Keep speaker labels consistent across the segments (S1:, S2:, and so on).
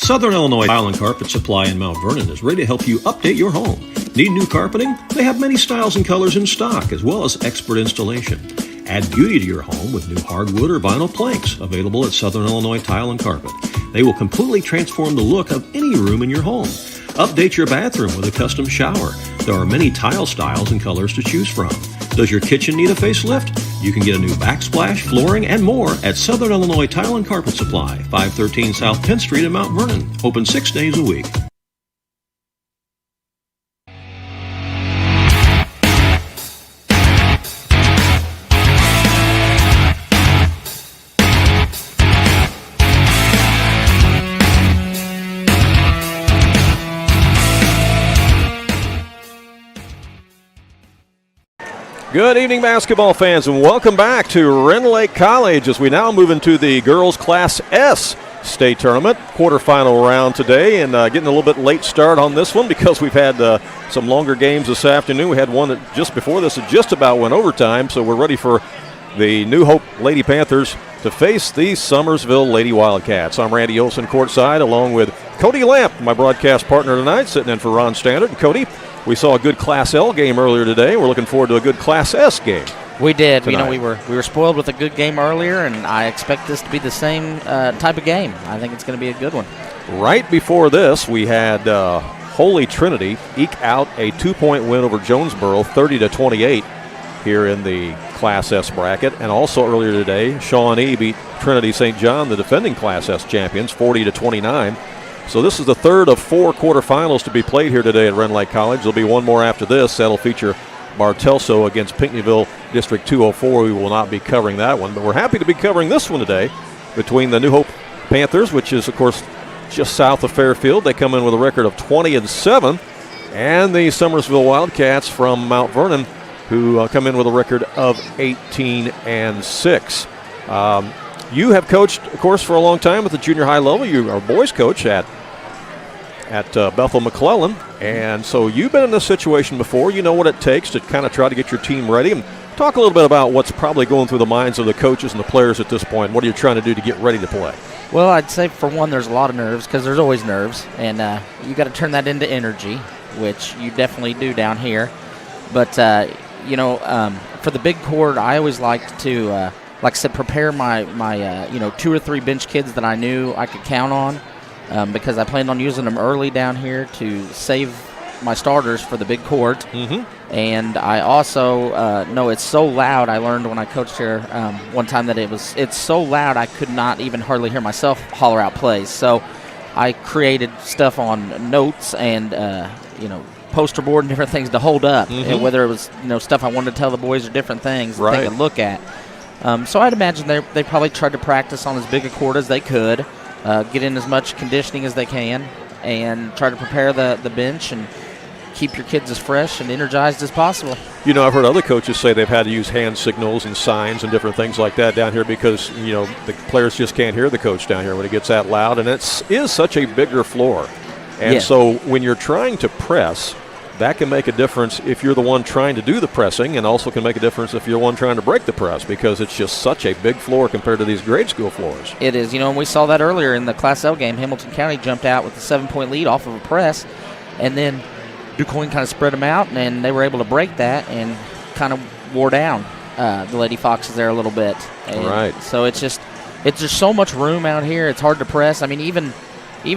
S1: Southern Illinois Tile and Carpet Supply in Mount Vernon is ready to help you update your home. Need new carpeting? They have many styles and colors in stock, as well as expert installation. Add beauty to your home with new hardwood or vinyl planks available at Southern Illinois Tile and Carpet. They will completely transform the look of any room in your home. Update your bathroom with a custom shower. There are many tile styles and colors to choose from. Does your kitchen need a facelift? You can get a new backsplash, flooring, and more at Southern Illinois Tile and Carpet Supply, 513 South 10th Street in Mount Vernon. Open 6 days a week.
S2: Good evening, basketball fans, and welcome back to Rend Lake College as we now move into the girls' Class S state tournament quarterfinal round today, and getting a little bit late start on this one because we've had some longer games this afternoon. We had one that just before this that just about went overtime, so we're ready for the New Hope Lady Panthers to face the Summersville Lady Wildcats. I'm Randy Olson courtside along with Cody Lamp, my broadcast partner tonight, sitting in for Ron Standard. And Cody, we saw a good Class L game earlier today. We're looking forward to a good Class S game.
S3: We did.
S2: Tonight.
S3: We were spoiled with a good game earlier, and I expect this to be the same type of game. I think it's going to be a good one.
S2: Right before this, we had Holy Trinity eke out a 2-point win over Jonesboro, 30-28 here in the Class S bracket. And also earlier today, Shawnee beat Trinity St. John, the defending Class S champions, 40-29. So this is the third of 4 quarterfinals to be played here today at Rend Lake College. There'll be one more after this. That'll feature Bartelso against Pinckneyville District 204. We will not be covering that one, but we're happy to be covering this one today between the New Hope Panthers, which is, of course, just south of Fairfield. They come in with a record of 20-7, and the Summersville Wildcats from Mount Vernon, who come in with a record of 18-6. You have coached, of course, for a long time at the junior high level. You are a boys coach at Bethel McClellan, and so you've been in this situation before. You know what it takes to kind of try to get your team ready. And talk a little bit about what's probably going through the minds of the coaches and the players at this point. What are you trying to do to get ready to play?
S3: Well, I'd say for one, there's a lot of nerves because there's always nerves, and you got to turn that into energy, which you definitely do down here. But for the big court, I always liked to, like I said, prepare my 2 or 3 bench kids that I knew I could count on. Because I planned on using them early down here to save my starters for the big court. Mm-hmm. And I also know it's so loud. I learned when I coached here one time that it's so loud I could not even hardly hear myself holler out plays. So I created stuff on notes and poster board and different things to hold up. Mm-hmm. And whether it was stuff I wanted to tell the boys or different things that they could look at. So I'd imagine they probably tried to practice on as big a court as they could. Get in as much conditioning as they can and try to prepare the bench and keep your kids as fresh and energized as possible.
S2: I've heard other coaches say they've had to use hand signals and signs and different things like that down here because, the players just can't hear the coach down here when it gets that loud. And it is such a bigger floor. And so when you're trying to press, that can make a difference if you're the one trying to do the pressing, and also can make a difference if you're the one trying to break the press because it's just such a big floor compared to these grade school floors.
S3: It is. And we saw that earlier in the Class L game. Hamilton County jumped out with a 7-point lead off of a press, and then DuQuoin kind of spread them out, and they were able to break that and kind of wore down the Lady Foxes there a little bit. And
S2: right.
S3: So it's just so much room out here. It's hard to press. I mean, even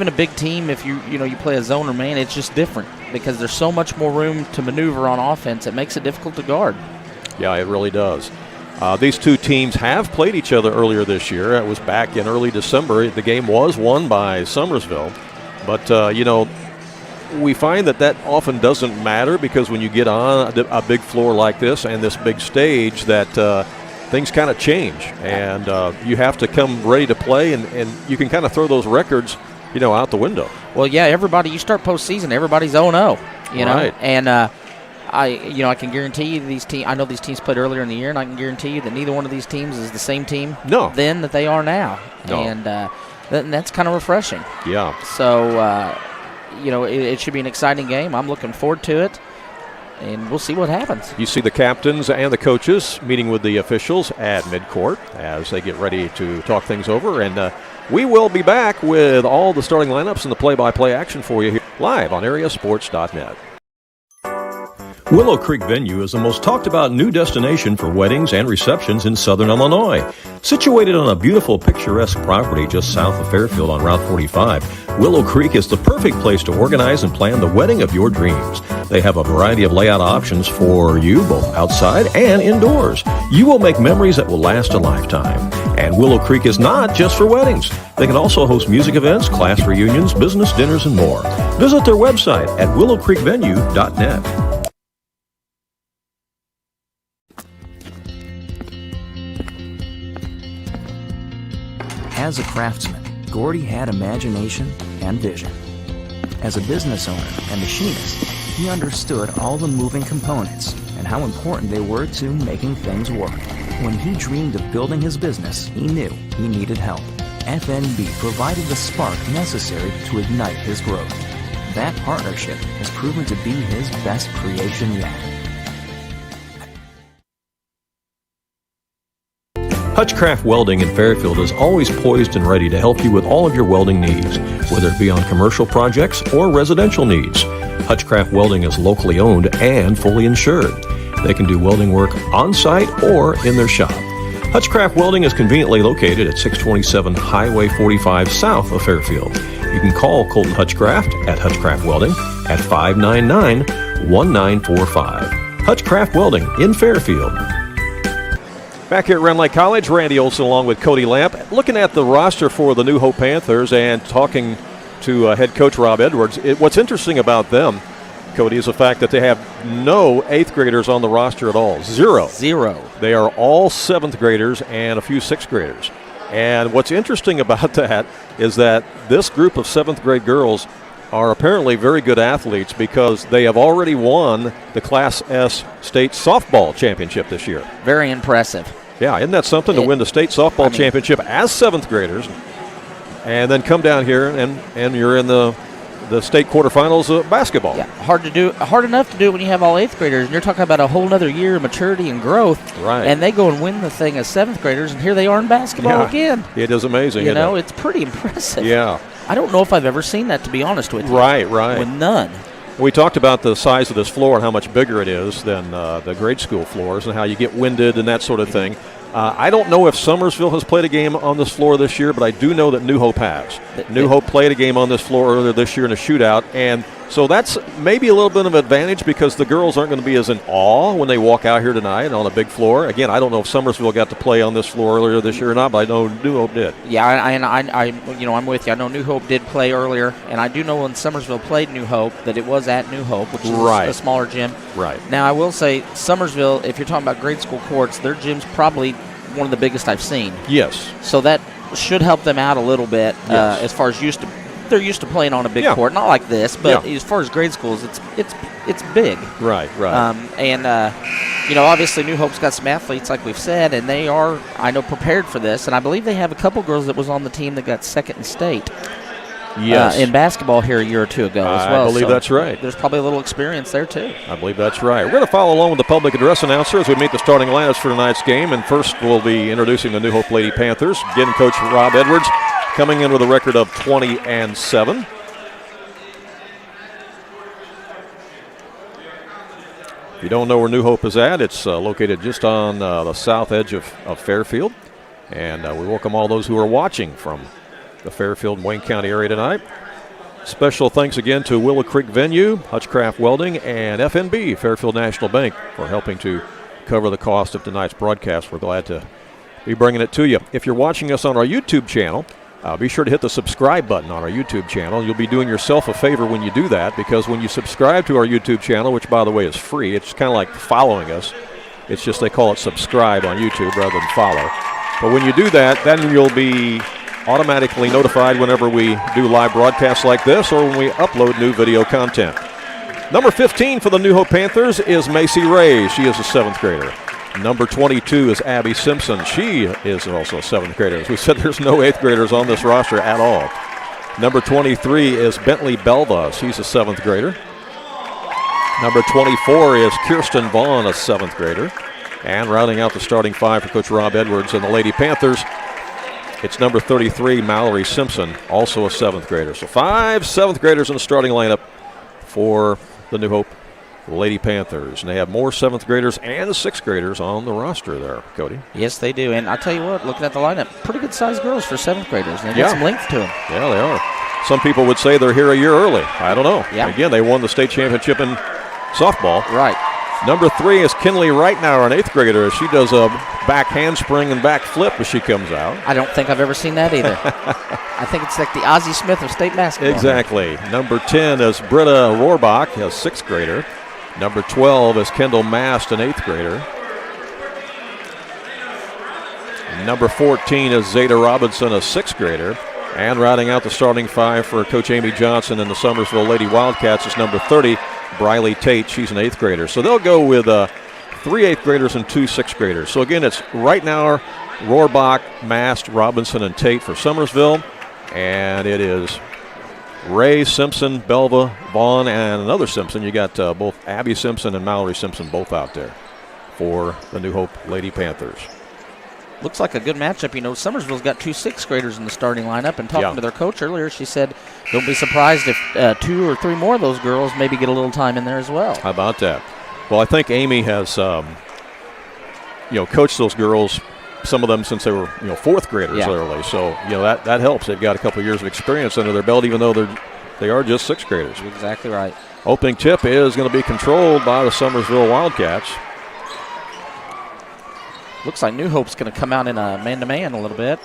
S3: a big team, if you play a zone or man, it's just different because there's so much more room to maneuver on offense. It makes it difficult to guard.
S2: Yeah, it really does. These two teams have played each other earlier this year. It was back in early December. The game was won by Summersville. But, we find that often doesn't matter because when you get on a big floor like this and this big stage that things kind of change. And you have to come ready to play, and you can kind of throw those records out the window.
S3: Well, yeah, you start postseason, everybody's 0-0,
S2: right.
S3: And I can guarantee you these teams, I know these teams played earlier in the year, and I can guarantee you that neither one of these teams is the same team then that they are now.
S2: No.
S3: And that's kind of refreshing.
S2: Yeah.
S3: So, it should be an exciting game. I'm looking forward to it. And we'll see what happens.
S2: You see the captains and the coaches meeting with the officials at midcourt as they get ready to talk things over. And We will be back with all the starting lineups and the play-by-play action for you here live on AreaSports.net.
S1: Willow Creek Venue is the most talked about new destination for weddings and receptions in southern Illinois. Situated on a beautiful picturesque property just south of Fairfield on Route 45, Willow Creek is the perfect place to organize and plan the wedding of your dreams. They have a variety of layout options for you, both outside and indoors. You will make memories that will last a lifetime. And Willow Creek is not just for weddings. They can also host music events, class reunions, business dinners, and more. Visit their website at willowcreekvenue.net.
S4: As a craftsman, Gordy had imagination and vision. As a business owner and machinist, he understood all the moving components and how important they were to making things work. When he dreamed of building his business, he knew he needed help. FNB provided the spark necessary to ignite his growth. That partnership has proven to be his best creation yet.
S1: Hutchcraft Welding in Fairfield is always poised and ready to help you with all of your welding needs, whether it be on commercial projects or residential needs. Hutchcraft Welding is locally owned and fully insured. They can do welding work on-site or in their shop. Hutchcraft Welding is conveniently located at 627 Highway 45 south of Fairfield. You can call Colton Hutchcraft at Hutchcraft Welding at 599-1945. Hutchcraft Welding in Fairfield.
S2: Back here at Rend Lake College, Randy Olson along with Cody Lamp, looking at the roster for the New Hope Panthers and talking to head coach Rob Edwards. What's interesting about them, Cody, is the fact that they have no 8th graders on the roster at all. Zero. They are all 7th graders and a few 6th graders. And what's interesting about that is that this group of 7th grade girls are apparently very good athletes because they have already won the Class S state softball championship this year.
S3: Very impressive.
S2: Yeah, isn't that something to win the state softball championship as 7th graders and then come down here and you're in the state quarterfinals of basketball?
S3: Yeah, hard enough to do when you have all 8th graders, and you're talking about a whole other year of maturity and growth.
S2: Right.
S3: And they go and win the thing as 7th graders, and here they are in basketball again.
S2: It is amazing.
S3: You know, it's pretty impressive.
S2: Yeah.
S3: I don't know if I've ever seen that, to be honest with you.
S2: Right.
S3: With none.
S2: We talked about the size of this floor and how much bigger it is than the grade school floors and how you get winded and that sort of thing. I don't know if Summersville has played a game on this floor this year, but I do know that New Hope has. New Hope played a game on this floor earlier this year in a shootout, and so that's maybe a little bit of an advantage because the girls aren't going to be as in awe when they walk out here tonight on a big floor. Again, I don't know if Summersville got to play on this floor earlier this year or not, but I know New Hope did.
S3: Yeah, I'm with you. I know New Hope did play earlier, and I do know when Summersville played New Hope that it was at New Hope, which is a smaller gym.
S2: Right.
S3: Now, I will say Summersville, if you're talking about grade school courts, their gym's probably one of the biggest I've seen.
S2: Yes.
S3: So that should help them out a little bit as far as they're used to playing on a big court, not like this, but as far as grade schools, it's big.
S2: Right.
S3: Obviously New Hope's got some athletes, like we've said, and they are, I know, prepared for this. And I believe they have a couple girls that was on the team that got second in state.
S2: Yes.
S3: In basketball here a year or two ago as well.
S2: I believe that's right.
S3: There's probably a little experience there too.
S2: I believe that's right. We're going to follow along with the public address announcer as we meet the starting lineups for tonight's game. And first we'll be introducing the New Hope Lady Panthers. Again, Coach Rob Edwards coming in with a record of 20-7. If you don't know where New Hope is at, it's located just on the south edge of Fairfield. And we welcome all those who are watching from the Fairfield and Wayne County area tonight. Special thanks again to Willow Creek Venue, Hutchcraft Welding, and FNB, Fairfield National Bank, for helping to cover the cost of tonight's broadcast. We're glad to be bringing it to you. If you're watching us on our YouTube channel, be sure to hit the subscribe button on our YouTube channel. You'll be doing yourself a favor when you do that, because when you subscribe to our YouTube channel, which, by the way, is free, it's kind of like following us. It's just they call it subscribe on YouTube rather than follow. But when you do that, then you'll be automatically notified whenever we do live broadcasts like this or when we upload new video content. Number 15 for the New Hope Panthers is Macy Ray. She is a 7th grader. Number 22 is Abby Simpson. She is also a 7th grader. As we said, there's no 8th graders on this roster at all. Number 23 is Bentley Belva. She's a 7th grader. Number 24 is Kirsten Vaughn, a 7th grader. And rounding out the starting 5 for Coach Rob Edwards and the Lady Panthers, It's number 33, Mallory Simpson, also a 7th grader. So 5 7th graders in the starting lineup for the New Hope Lady Panthers. And they have more 7th graders and 6th graders on the roster there, Cody.
S3: Yes, they do. And I tell you what, looking at the lineup, pretty good sized girls for 7th graders. They got some length to them.
S2: Yeah, they are. Some people would say they're here a year early. I don't know.
S3: Yeah.
S2: Again, they won the state championship in softball.
S3: Right.
S2: Number 3 is Kinley Reitnauer, an 8th grader. She does a back handspring and back flip as she comes out.
S3: I don't think I've ever seen that either. I think it's like the Ozzie Smith of state basketball.
S2: Exactly. Number 10 is Britta Rohrbach, a 6th grader. Number 12 is Kendall Mast, an 8th grader. Number 14 is Zeta Robinson, a 6th grader. And rounding out the starting 5 for Coach Amy Johnson and the Summersville Lady Wildcats is number 30, Briley Tate. She's an 8th grader. So they'll go with 3 8th graders and 2 6th graders. So again, it's Reitnauer, Rohrbach, Mast, Robinson, and Tate for Summersville. And it is Ray Simpson, Belva, Vaughn, and another Simpson. You got both Abby Simpson and Mallory Simpson both out there for the New Hope Lady Panthers.
S3: Looks like a good matchup. You know, Summersville's got 2 6th graders in the starting lineup, and talking to their coach earlier, she said, don't be surprised if 2 or 3 more of those girls maybe get a little time in there as well.
S2: How about that? Well, I think Amy has, coached those girls, some of them since they were, 4th graders early. So, that helps. They've got a couple years of experience under their belt, even though they are just 6th graders.
S3: Exactly right.
S2: Opening tip is going to be controlled by the Summersville Wildcats.
S3: Looks like New Hope's going to come out in a man-to-man a little bit.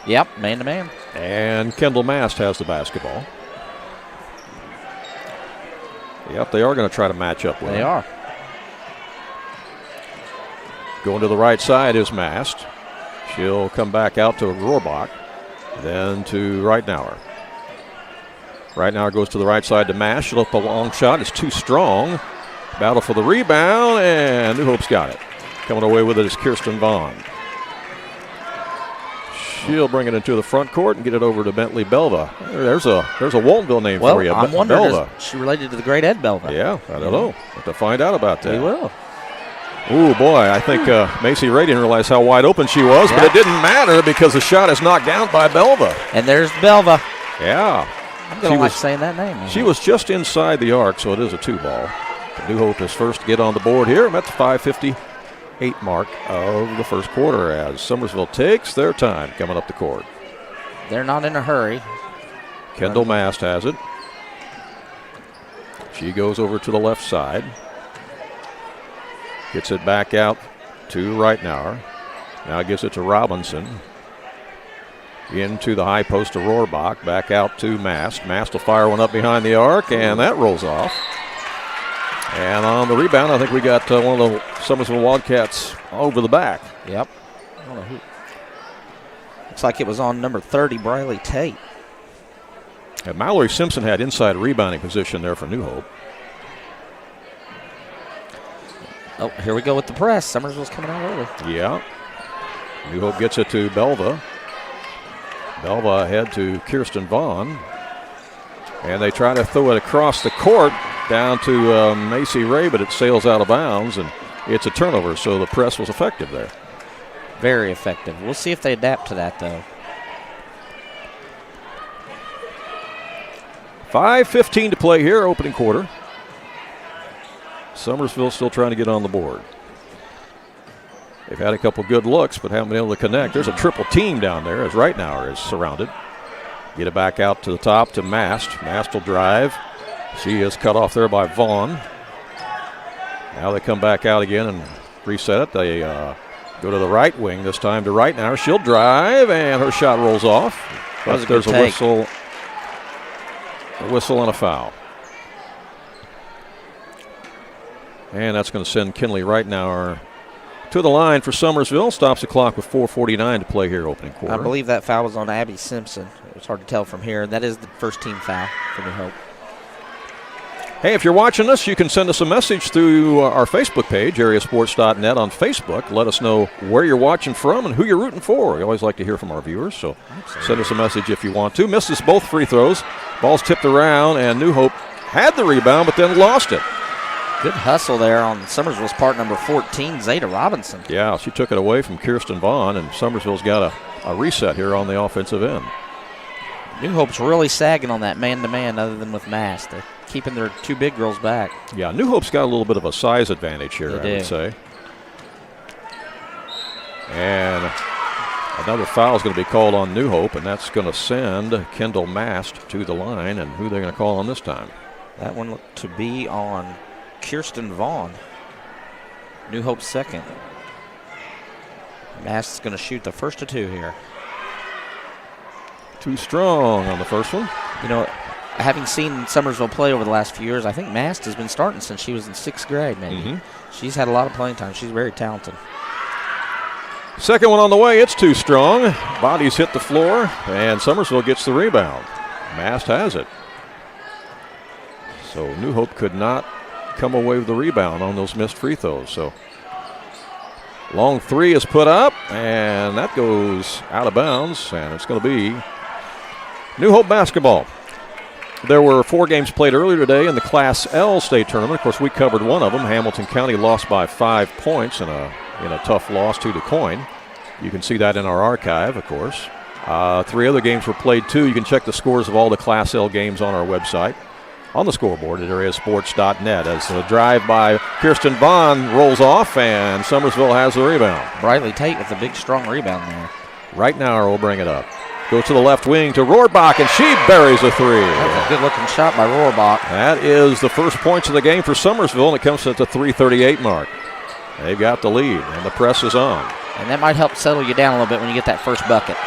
S3: Yep, man-to-man.
S2: And Kendall Mast has the basketball. Yep, they are going to try to match up with
S3: They
S2: him.
S3: are.
S2: Going to the right side is Mast. She'll come back out to Rohrbach, then to Reitnauer. Reitnauer goes to the right side to Mast. She'll up a long shot. It's too strong. Battle for the rebound, and New Hope's got it. Coming away with it is Kirsten Vaughn. She'll bring it into the front court and get it over to Bentley Belva. There's a Waltonville name for you.
S3: I'm wondering,
S2: Belva.
S3: is she related to the great Ed Belva?
S2: Yeah, I don't know. Have to find out about that.
S3: We will.
S2: Ooh, boy, I think Macy Ray didn't realize how wide open she was, but it didn't matter because the shot is knocked down by Belva.
S3: And there's Belva.
S2: Yeah.
S3: I'm going to like saying that name.
S2: She was just inside the arc, so it is a 2-ball. New Hope is first to get on the board here. I'm at the 5:58 mark of the first quarter as Summersville takes their time coming up the court.
S3: They're not in a hurry.
S2: Kendall Mast has it. She goes over to the left side. Gets it back out to Reitnauer. Now gives it to Robinson. Into the high post to Rohrbach. Back out to Mast. Mast will fire one up behind the arc, and that rolls off. And on the rebound, I think we got one of the Summersville Wildcats over the back.
S3: Yep. I don't know who. Looks like it was on number 30, Briley Tate.
S2: And Mallory Simpson had inside rebounding position there for New Hope.
S3: Oh, here we go with the press. Summersville's coming out early.
S2: Yeah. New Hope gets it to Belva. Belva ahead to Kirsten Vaughn. And they try to throw it across the court down to Macy Ray, but it sails out of bounds, and it's a turnover, so the press was effective there.
S3: Very effective. We'll see if they adapt to that, though.
S2: 5:15 to play here, opening quarter. Summersville still trying to get on the board. They've had a couple good looks, but haven't been able to connect. There's a triple team down there as Reitnauer is surrounded. Get it back out to the top to Mast. Mast will drive. She is cut off there by Vaughn. Now they come back out again and reset it. They go to the right wing this time to Reitnauer. She'll drive, and her shot rolls off. But there's a whistle and a foul. And that's going to send Kinley Reitnauer to the line for Summersville. Stops the clock with 4:49 to play here, opening quarter.
S3: I believe that foul was on Abby Simpson. It's hard to tell from here. That is the first team foul for New Hope.
S2: Hey, if you're watching us, you can send us a message through our Facebook page, AreaSports.net on Facebook. Let us know where you're watching from and who you're rooting for. We always like to hear from our viewers, so send us a message if you want to. Misses both free throws. Ball's tipped around, and New Hope had the rebound but then lost it.
S3: Good hustle there on Summersville's part, number 14, Zeta Robinson.
S2: Yeah, she took it away from Kirsten Vaughn, and Summersville's got a a reset here on the offensive end.
S3: New Hope's really sagging on that man-to-man other than with Mast. They're keeping their two big girls back.
S2: Yeah, New Hope's got a little bit of a size advantage here, I would say. And another foul is going to be called on New Hope, and that's going to send Kendall Mast to the line. And who are they going to call on this time?
S3: That one looked to be on Kirsten Vaughn. New Hope's second. Mast is going to shoot the first of two here.
S2: Too strong on the first one.
S3: You know, having seen Summersville play over the last few years, I think Mast has been starting since she was in 6th grade, maybe. She's had a lot of playing time. She's very talented.
S2: Second one on the way. It's too strong. Bodies hit the floor, and Summersville gets the rebound. Mast has it. So New Hope could not come away with the rebound on those missed free throws. So long three is put up, and that goes out of bounds, and it's going to be New Hope basketball. There were 4 games played earlier today in the Class L state tournament. Of course, we covered one of them. Hamilton County lost by 5 points in a tough loss to DuQuoin. You can see that in our archive, of course. 3 other games were played, too. You can check the scores of all the Class L games on our website, on the scoreboard at AreaSports.net, as the drive by Kirsten Vaughn rolls off, and Summersville has the rebound.
S3: Briley Tate with a big, strong rebound there.
S2: Right now, we'll bring it up. Goes to the left wing to Rohrbach, and she buries a 3.
S3: That was a good-looking shot by Rohrbach.
S2: That is the first points of the game for Summersville, and it comes at the 3:38 mark. They've got the lead, and the press is on.
S3: And that might help settle you down a little bit when you get that first bucket.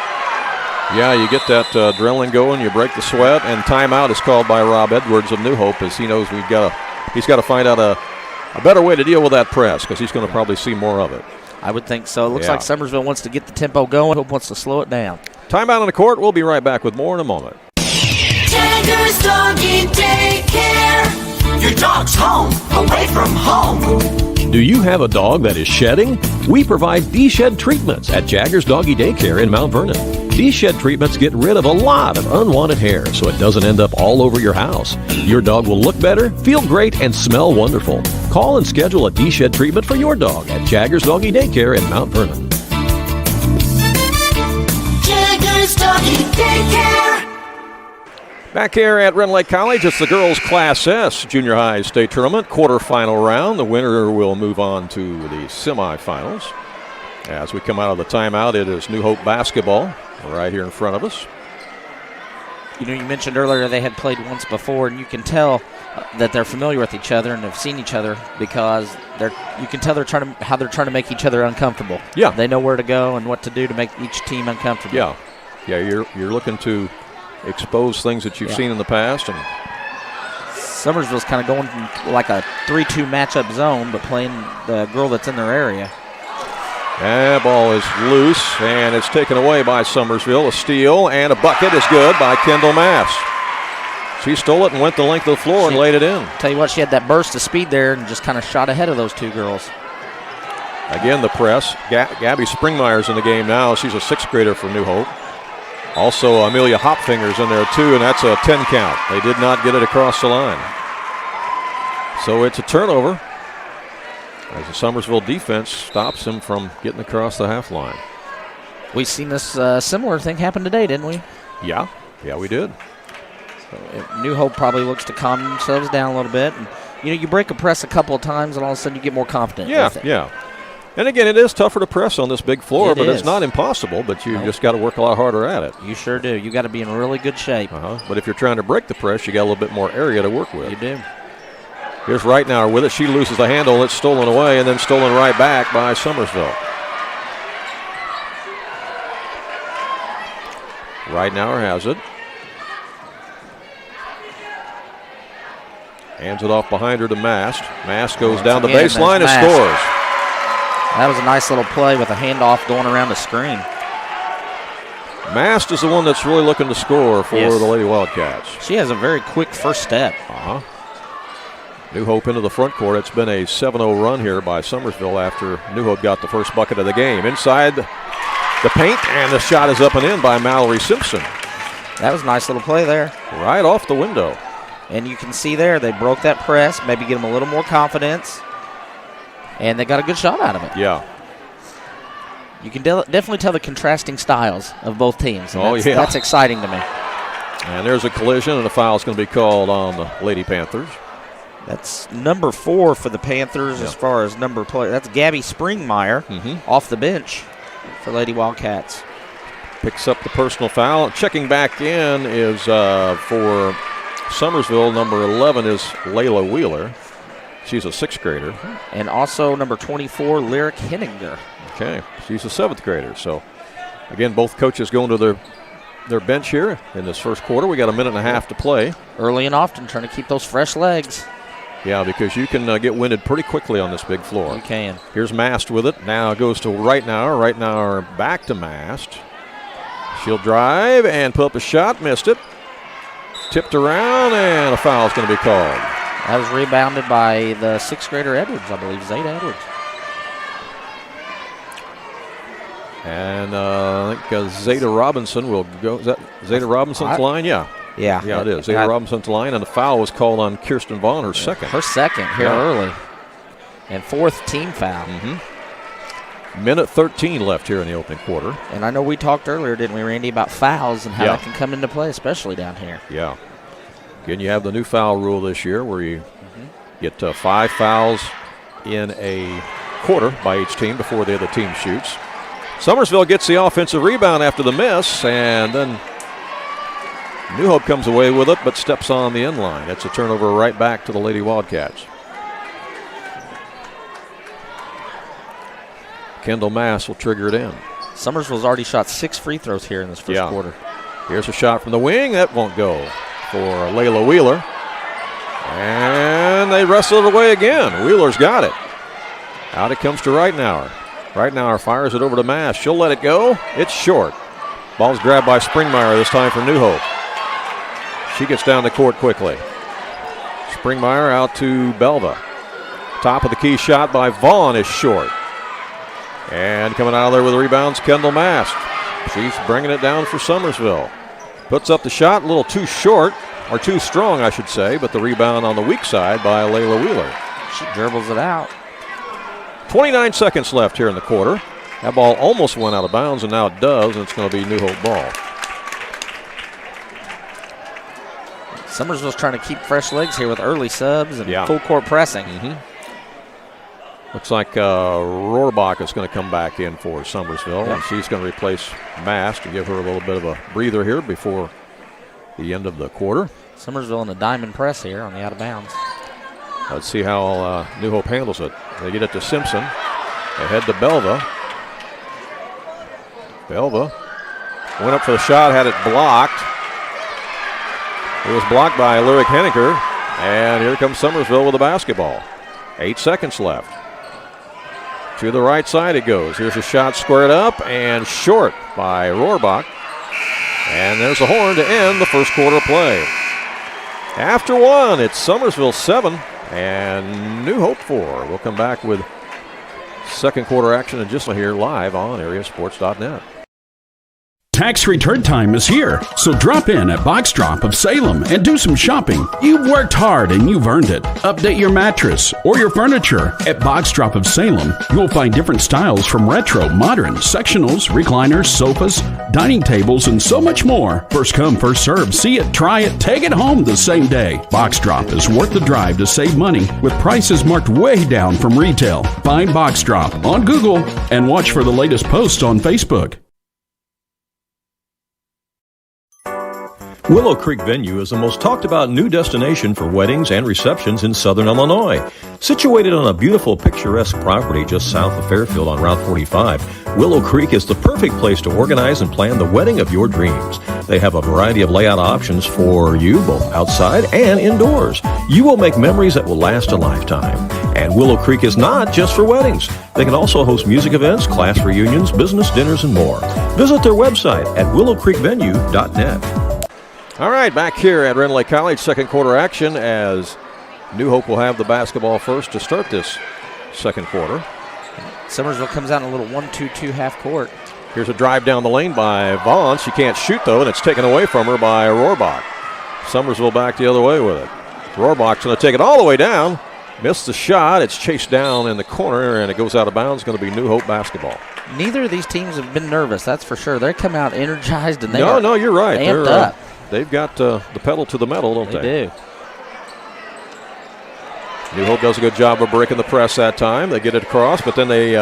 S2: Yeah, you get that adrenaline going, you break the sweat, and timeout is called by Rob Edwards of New Hope, as he knows he's got to find out a better way to deal with that press, because he's going to probably see more of it.
S3: I would think so. It looks like Summersville wants to get the tempo going. Hope wants to slow it down.
S2: Timeout on the court. We'll be right back with more in a moment.
S5: Jaggers Doggy Daycare. Your dog's home, away from home.
S1: Do you have a dog that is shedding? We provide de-shed treatments at Jaggers Doggy Daycare in Mount Vernon. De-shed treatments get rid of a lot of unwanted hair so it doesn't end up all over your house. Your dog will look better, feel great, and smell wonderful. Call and schedule a de-shed treatment for your dog at Jaggers Doggy Daycare in Mount Vernon.
S5: Jaggers Doggy Daycare.
S2: Back here at Rend Lake College, it's the girls' Class S Junior High State Tournament quarterfinal round. The winner will move on to the semifinals. As we come out of the timeout, it is New Hope basketball right here in front of us.
S3: You know, you mentioned earlier they had played once before, and you can tell that they're familiar with each other and have seen each other because you can tell how they're trying to make each other uncomfortable.
S2: Yeah,
S3: they know where to go and what to do to make each team uncomfortable.
S2: Yeah, you're looking to expose things that you've seen in the past. And
S3: Summersville's kind of going like a 3-2 matchup zone, but playing the girl that's in their area.
S2: That ball is loose, and it's taken away by Summersville. A steal and a bucket is good by Kendall Mast. She stole it and went the length of the floor and laid it in.
S3: Tell you what, she had that burst of speed there and just kind of shot ahead of those two girls.
S2: Again, the press. Gabby Springmeyer's in the game now. She's a 6th grader for New Hope. Also, Amelia Hopfinger's in there, too, and that's a 10 count. They did not get it across the line. So it's a turnover as the Summersville defense stops him from getting across the half line.
S3: We've seen this similar thing happen today, didn't we?
S2: Yeah, we did.
S3: So New Hope probably looks to calm themselves down a little bit. And, you break a press a couple of times, and all of a sudden you get more confident with it.
S2: Yeah. And again, it is tougher to press on this big floor, but it's not impossible, but you've just got to work a lot harder at it.
S3: You sure do. You got to be in really good shape.
S2: But if you're trying to break the press, you got a little bit more area to work with.
S3: You do.
S2: Here's Reitnauer with it. She loses the handle. It's stolen away and then stolen right back by Summersville. Reitnauer has it. Hands it off behind her to Mast. Mast goes down the baseline and scores.
S3: That was a nice little play with a handoff going around the screen.
S2: Mast is the one that's really looking to score for the Lady Wildcats.
S3: She has a very quick first step.
S2: New Hope into the front court. It's been a 7-0 run here by Summersville after New Hope got the first bucket of the game. Inside the paint, and the shot is up and in by Mallory Simpson.
S3: That was a nice little play there.
S2: Right off the window.
S3: And you can see there, they broke that press, maybe get them a little more confidence, and they got a good shot out of it.
S2: Yeah.
S3: You can definitely tell the contrasting styles of both teams.
S2: That's
S3: exciting to me.
S2: And there's a collision, and a foul is going to be called on the Lady Panthers.
S6: That's number 4 for the Panthers as far as number player. That's Gabby Springmeyer off the bench for Lady Wildcats.
S2: Picks up the personal foul. Checking back in is for Summersville. Number 11 is Layla Wheeler. She's a 6th grader.
S6: And also number 24, Lyric Henninger.
S2: Okay, she's a 7th grader. So, again, both coaches going to their bench here in this first quarter. We got a minute and a half to play.
S3: Early and often, trying to keep those fresh legs.
S2: Yeah, because you can get winded pretty quickly on this big floor.
S3: You can.
S2: Here's Mast with it. Now it goes to Reitnauer. Reitnauer back to Mast. She'll drive and put up a shot. Missed it. Tipped around, and a foul is going to be called.
S3: That was rebounded by the 6th grader Edwards, I believe, Zeta Edwards.
S2: And I think Zeta Robinson will go. Is that Zeta Robinson's line? Yeah, it is. Zeta Robinson's line, and the foul was called on Kirsten Vaughn, her second.
S3: Her second here early. And 4th team foul.
S2: Minute 13 left here in the opening quarter.
S3: And I know we talked earlier, didn't we, Randy, about fouls and how that can come into play, especially down here.
S2: Yeah. Again, you have the new foul rule this year where you get 5 fouls in a quarter by each team before the other team shoots. Summersville gets the offensive rebound after the miss, and then New Hope comes away with it but steps on the end line. It's a turnover right back to the Lady Wildcats. Kendall Mass will trigger it in.
S3: Summersville's already shot 6 free throws here in this first quarter.
S2: Here's a shot from the wing. That won't go for Layla Wheeler. And they wrestle it away again. Wheeler's got it. Out it comes to Reitnauer. Reitnauer fires it over to Mass. She'll let it go. It's short. Ball's grabbed by Springmeyer this time for New Hope. She gets down the court quickly. Springmeyer out to Belva. Top of the key shot by Vaughn is short. And coming out of there with the rebounds, Kendall Mast. She's bringing it down for Summersville. Puts up the shot, a little too short, or too strong, I should say, but the rebound on the weak side by Layla Wheeler.
S3: She dribbles it out.
S2: 29 seconds left here in the quarter. That ball almost went out of bounds, and now it does, and it's going to be New Hope ball.
S3: Summersville's trying to keep fresh legs here with early subs and full court pressing.
S2: Looks like Rohrbach is going to come back in for Summersville, and she's going to replace Mast to give her a little bit of a breather here before the end of the quarter.
S3: Summersville in a diamond press here on the out of bounds.
S2: Let's see how New Hope handles it. They get it to Simpson. They head to Belva. Belva went up for the shot, had it blocked. It was blocked by Lyric Henniker, and here comes Summersville with the basketball. 8 seconds left. To the right side it goes. Here's a shot squared up and short by Rohrbach. And there's a horn to end the first quarter play. After 1, it's Summersville 7 and New Hope 4. We'll come back with second quarter action in just here live on AreaSports.net.
S7: Tax return time is here, so drop in at Box Drop of Salem and do some shopping. You've worked hard and you've earned it. Update your mattress or your furniture. At Box Drop of Salem, you'll find different styles from retro, modern, sectionals, recliners, sofas, dining tables, and so much more. First come, first serve. See it, try it, take it home the same day. Box Drop is worth the drive to save money with prices marked way down from retail. Find Box Drop on Google and watch for the latest posts on Facebook.
S1: Willow Creek Venue is the most talked about new destination for weddings and receptions in southern Illinois. Situated on a beautiful picturesque property just south of Fairfield on Route 45, Willow Creek is the perfect place to organize and plan the wedding of your dreams. They have a variety of layout options for you, both outside and indoors. You will make memories that will last a lifetime. And Willow Creek is not just for weddings. They can also host music events, class reunions, business dinners, and more. Visit their website at willowcreekvenue.net.
S2: All right, back here at Renly College, second quarter action as New Hope will have the basketball first to start this second quarter.
S3: Summersville comes out in a little 1-2-2 half court.
S2: Here's a drive down the lane by Vaughn. She can't shoot, though, and it's taken away from her by Rohrbach. Summersville back the other way with it. Rohrbach's going to take it all the way down, Missed the shot. It's chased down in the corner, and it goes out of bounds. Going to be New Hope basketball.
S3: Neither of these teams have been nervous, that's for sure. They come out energized and they
S2: No, you're right.
S3: Amped up.
S2: They've got the pedal to the metal, don't they?
S3: They do.
S2: New Hope does a good job of breaking the press that time. They get it across, but then they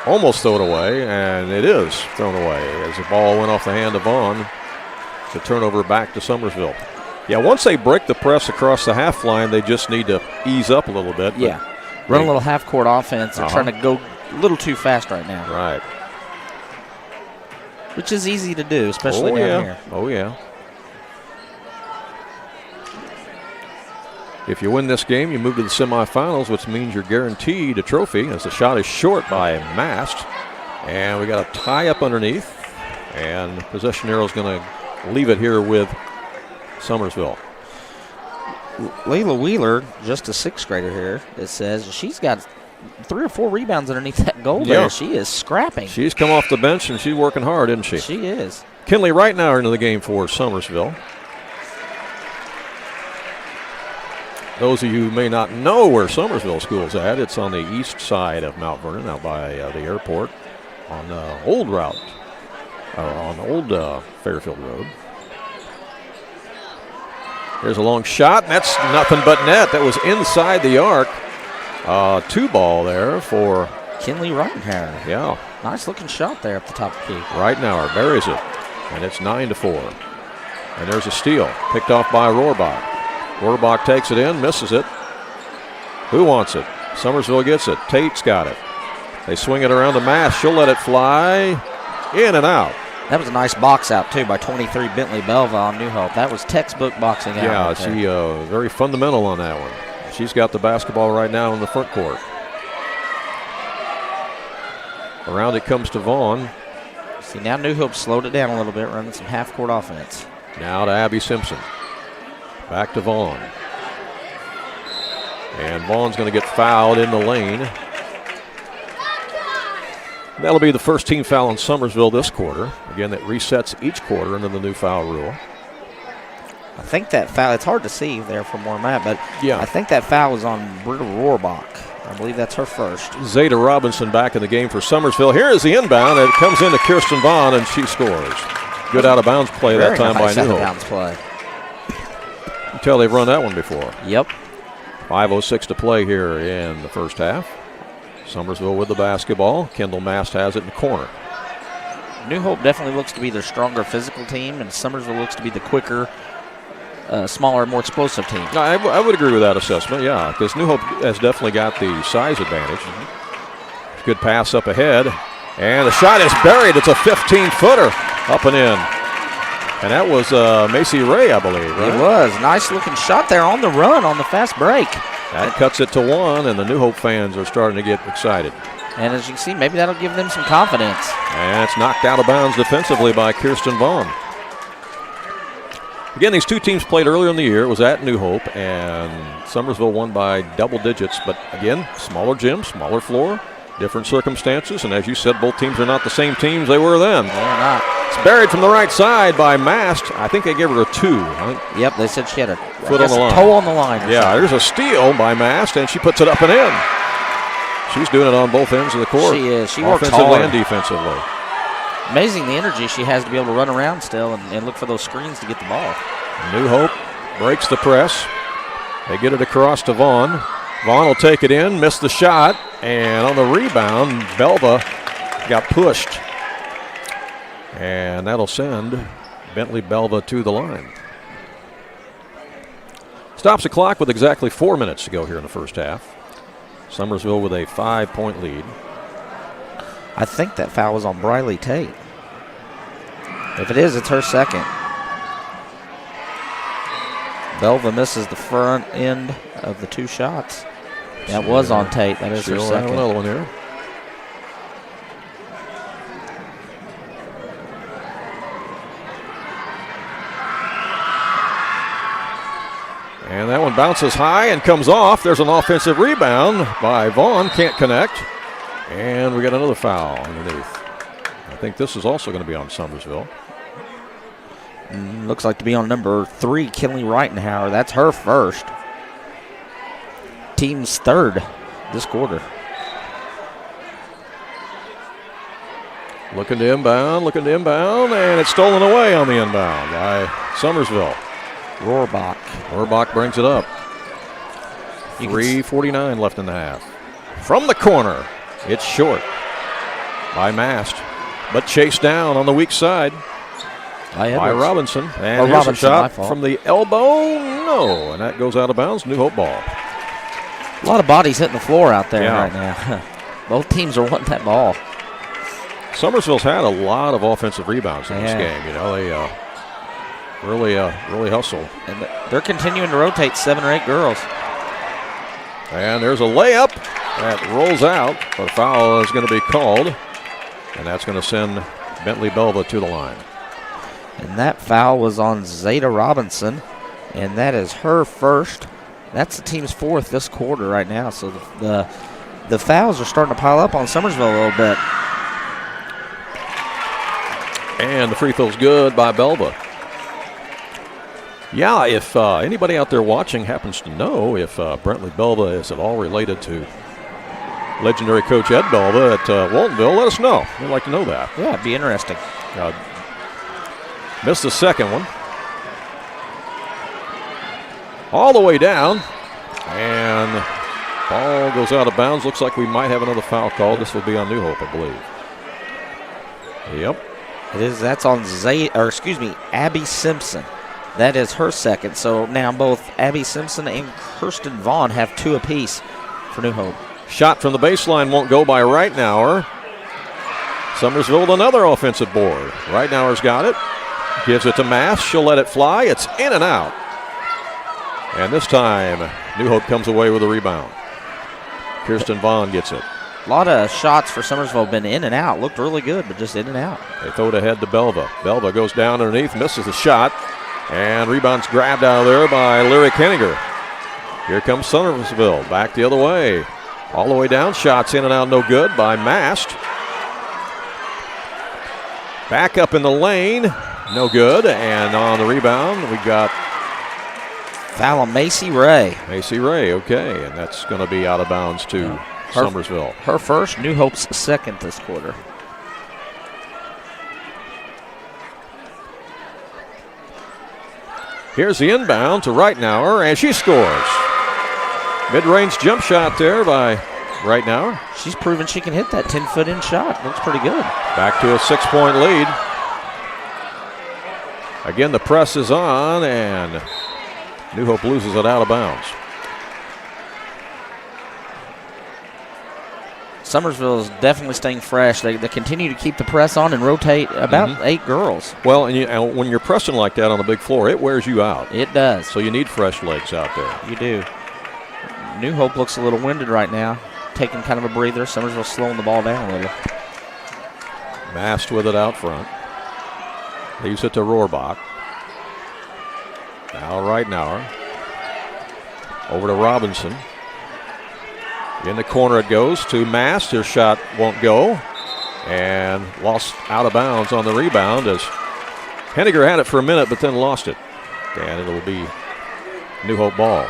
S2: almost throw it away, and it is thrown away as the ball went off the hand of Vaughn. It's a turnover back to Summersville. Yeah, once they break the press across the half line, they just need to ease up a little bit.
S3: Yeah. Run a little half-court offense. They're trying to go a little too fast right now.
S2: Right.
S3: Which is easy to do, especially down here.
S2: Oh, yeah. If you win this game, you move to the semifinals, which means you're guaranteed a trophy, as the shot is short by Mast. And we got a tie up underneath. And possession arrow is going to leave it here with Summersville.
S6: Layla Wheeler, just a 6th grader here, it says she's got 3 or 4 rebounds underneath that goal there. She is scrapping.
S2: She's come off the bench, and she's working hard, isn't she?
S6: She is.
S2: Kinley right now into the game for Summersville. Those of you who may not know where Summersville School's at, it's on the east side of Mount Vernon, out by the airport, on the old route, or on the old Fairfield Road. Here's a long shot, and that's nothing but net. That was inside the arc. 2-ball there for
S3: Kinley Reitenhauer.
S2: Yeah.
S3: Nice looking shot there up the top of the key.
S2: Reitenhauer buries it, and it's 9-4. And there's a steal, picked off by Rohrbach. Rohrbach takes it in, misses it. Who wants it? Summersville gets it. Tate's got it. They swing it around the Mast. She'll let it fly in and out.
S3: That was a nice box out, too, by 23 Bentley Belva on New Hope. That was textbook boxing out.
S2: Yeah,
S3: right
S2: she very fundamental on that one. She's got the basketball right now in the front court. Around it comes to Vaughn.
S3: See, now New Hope slowed it down a little bit, running some half-court offense.
S2: Now to Abby Simpson. Back to Vaughn. And Vaughn's going to get fouled in the lane. That'll be the first team foul on Summersville this quarter. Again, that resets each quarter under the new foul rule.
S6: I think that foul, it's hard to see there from where I'm at, but
S2: yeah.
S6: I think that foul was on Britta Rohrbach. I believe that's her first.
S2: Zeta Robinson back in the game for Summersville. Here is the inbound. It comes into Kirsten Vaughn, and she scores. Good out-of-bounds play that time by New Hope.
S3: Out-of-bounds play.
S2: You tell they've run that one before.
S3: Yep.
S2: 5:06 to play here in the first half. Summersville with the basketball. Kendall Mast has it in the corner.
S3: New Hope definitely looks to be their stronger physical team, and Summersville looks to be the quicker, smaller, more explosive team.
S2: I would agree with that assessment, yeah, because New Hope has definitely got the size advantage. Good pass up ahead, and the shot is buried. It's a 15-footer up and in. And that was Macy Ray, I believe, right?
S3: It was. Nice looking shot there on the run on the fast break.
S2: That cuts it to 1, and the New Hope fans are starting to get excited.
S3: And as you can see, maybe that'll give them some confidence.
S2: And it's knocked out of bounds defensively by Kirsten Vaughn. Again, these two teams played earlier in the year. It was at New Hope, and Summersville won by double digits. But again, smaller gym, smaller floor, different circumstances. And as you said, both teams are not the same teams they were then.
S3: They're not.
S2: It's buried from the right side by Mast. I think they gave her a 2. Right?
S3: Yep, they said she had a
S2: foot on the line.
S3: Toe on the line.
S2: Yeah, there's a steal by Mast, and she puts it up and in. She's doing it on both ends of the court.
S3: She is. She works
S2: offensively
S3: hard.
S2: and defensively.
S3: Amazing the energy she has to be able to run around still and look for those screens to get the ball.
S2: New Hope breaks the press. They get it across to Vaughn. Vaughn will take it in, miss the shot, and on the rebound, Belva got pushed. And that'll send Bentley Belva to the line. Stops the clock with exactly 4 minutes to go here in the first half. Summersville with a 5-point lead.
S6: I think that foul was on Briley Tate. If it is, it's her second. Belva misses the front end of the 2 shots. That was on Tate. That is her second.
S2: Another one here. And that one bounces high and comes off. There's an offensive rebound by Vaughn. Can't connect. And we got another foul underneath. I think this is also going to be on Summersville.
S6: Looks like to be on number 3, Kinley Reitenhauer. That's her first. team's third this quarter.
S2: Looking to inbound, and it's stolen away on the inbound by Summersville. Rohrbach brings it up. 3:49 left in the half. From the corner, it's short by Mast, but chased down on the weak side by Robinson. And here's a shot from the elbow. No, and that goes out of bounds. New Hope ball.
S6: A lot of bodies hitting the floor out there right now. Both teams are wanting that ball.
S2: Summersville's had a lot of offensive rebounds in this game. You know, they really hustle.
S6: And they're continuing to rotate 7 or 8 girls.
S2: And there's a layup that rolls out. A foul is going to be called, and that's going to send Bentley Belva to the line.
S6: And that foul was on Zeta Robinson, and that is her first. That's the team's 4th this quarter right now. So the fouls are starting to pile up on Summersville a little bit.
S2: And the free throw's good by Belva. Yeah, if anybody out there watching happens to know if Bentley Belva is at all related to legendary coach Ed Belva at Waltonville, let us know. We'd like to know that.
S6: Yeah, it'd be interesting.
S2: Missed the second one. All the way down. And ball goes out of bounds. Looks like we might have another foul called. This will be on New Hope, I believe. Yep.
S6: It is. That's on Abby Simpson. That is her second. So now both Abby Simpson and Kirsten Vaughn have 2 apiece for New Hope.
S2: Shot from the baseline won't go by Reitnauer. Summersville with another offensive board. Reitnauer's got it. Gives it to Mass. She'll let it fly. It's in and out. And this time, New Hope comes away with a rebound. Kirsten Vaughn gets it.
S6: A lot of shots for Summersville have been in and out. Looked really good, but just in and out.
S2: They throw it ahead to Belva. Belva goes down underneath, misses the shot. And rebound's grabbed out of there by Lyric Henniger. Here comes Summersville. Back the other way. All the way down. Shots in and out, no good by Mast. Back up in the lane. No good. And on the rebound, we got
S6: foul on Macy Ray.
S2: Macy Ray, okay. And that's going to be out of bounds to Summersville.
S6: Her first, New Hope's second this quarter.
S2: Here's the inbound to Reitnauer, and she scores. Mid-range jump shot there by Reitnauer.
S6: She's proven she can hit that 10-foot in shot. Looks pretty good.
S2: Back to a 6-point lead. Again, the press is on, and New Hope loses it out of bounds.
S6: Summersville is definitely staying fresh. They continue to keep the press on and rotate about 8 girls.
S2: Well, and when you're pressing like that on a big floor, it wears you out.
S6: It does.
S2: So you need fresh legs out there.
S6: You do. New Hope looks a little winded right now, taking kind of a breather. Summersville slowing the ball down a little.
S2: Mast with it out front. Leaves it to Rohrbach. Now Reitnauer. Over to Robinson. In the corner it goes to Mast. Her shot won't go. And lost out of bounds on the rebound as Henniger had it for a minute but then lost it. And it'll be New Hope ball.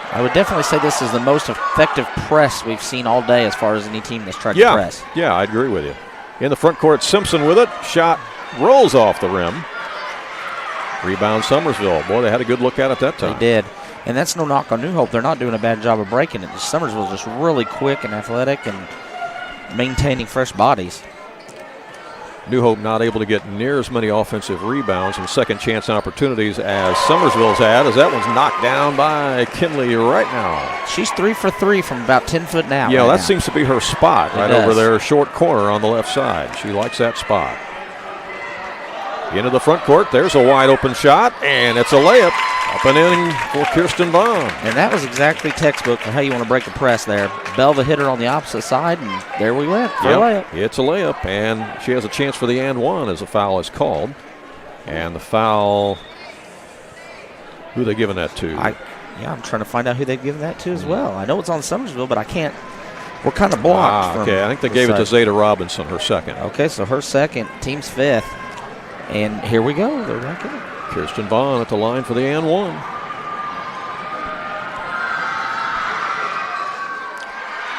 S6: I would definitely say this is the most effective press we've seen all day as far as any team that's tried to press.
S2: Yeah, I agree with you. In the front court, Simpson with it. Shot rolls off the rim. Rebound Summersville. Boy, they had a good look at it that time.
S6: They did. And that's no knock on New Hope. They're not doing a bad job of breaking it. Summersville's just really quick and athletic and maintaining fresh bodies.
S2: New Hope not able to get near as many offensive rebounds and second chance opportunities as Summersville's had, as that one's knocked down by Kinley right now.
S6: She's 3 for 3 from about 10 foot now.
S2: Yeah, that seems to be her spot right over there, short corner on the left side. She likes that spot. Into the front court, there's a wide open shot, and it's a layup. Up and in for Kirsten Vaughn.
S6: And that was exactly textbook for how you want to break the press there. Belva hit her on the opposite side, and there we went for a layup.
S2: It's a layup, and she has a chance for the and one as a foul is called. And the foul, who are they giving that to?
S6: I'm trying to find out who they've given that to as well. I know it's on Summersville, but I can't. We're kind of blocked.
S2: Okay, I think they gave it to Zeta Robinson, her second.
S6: Okay, so her second, team's 5th. And here we go. They're back in.
S2: Kirsten Vaughn at the line for the and one.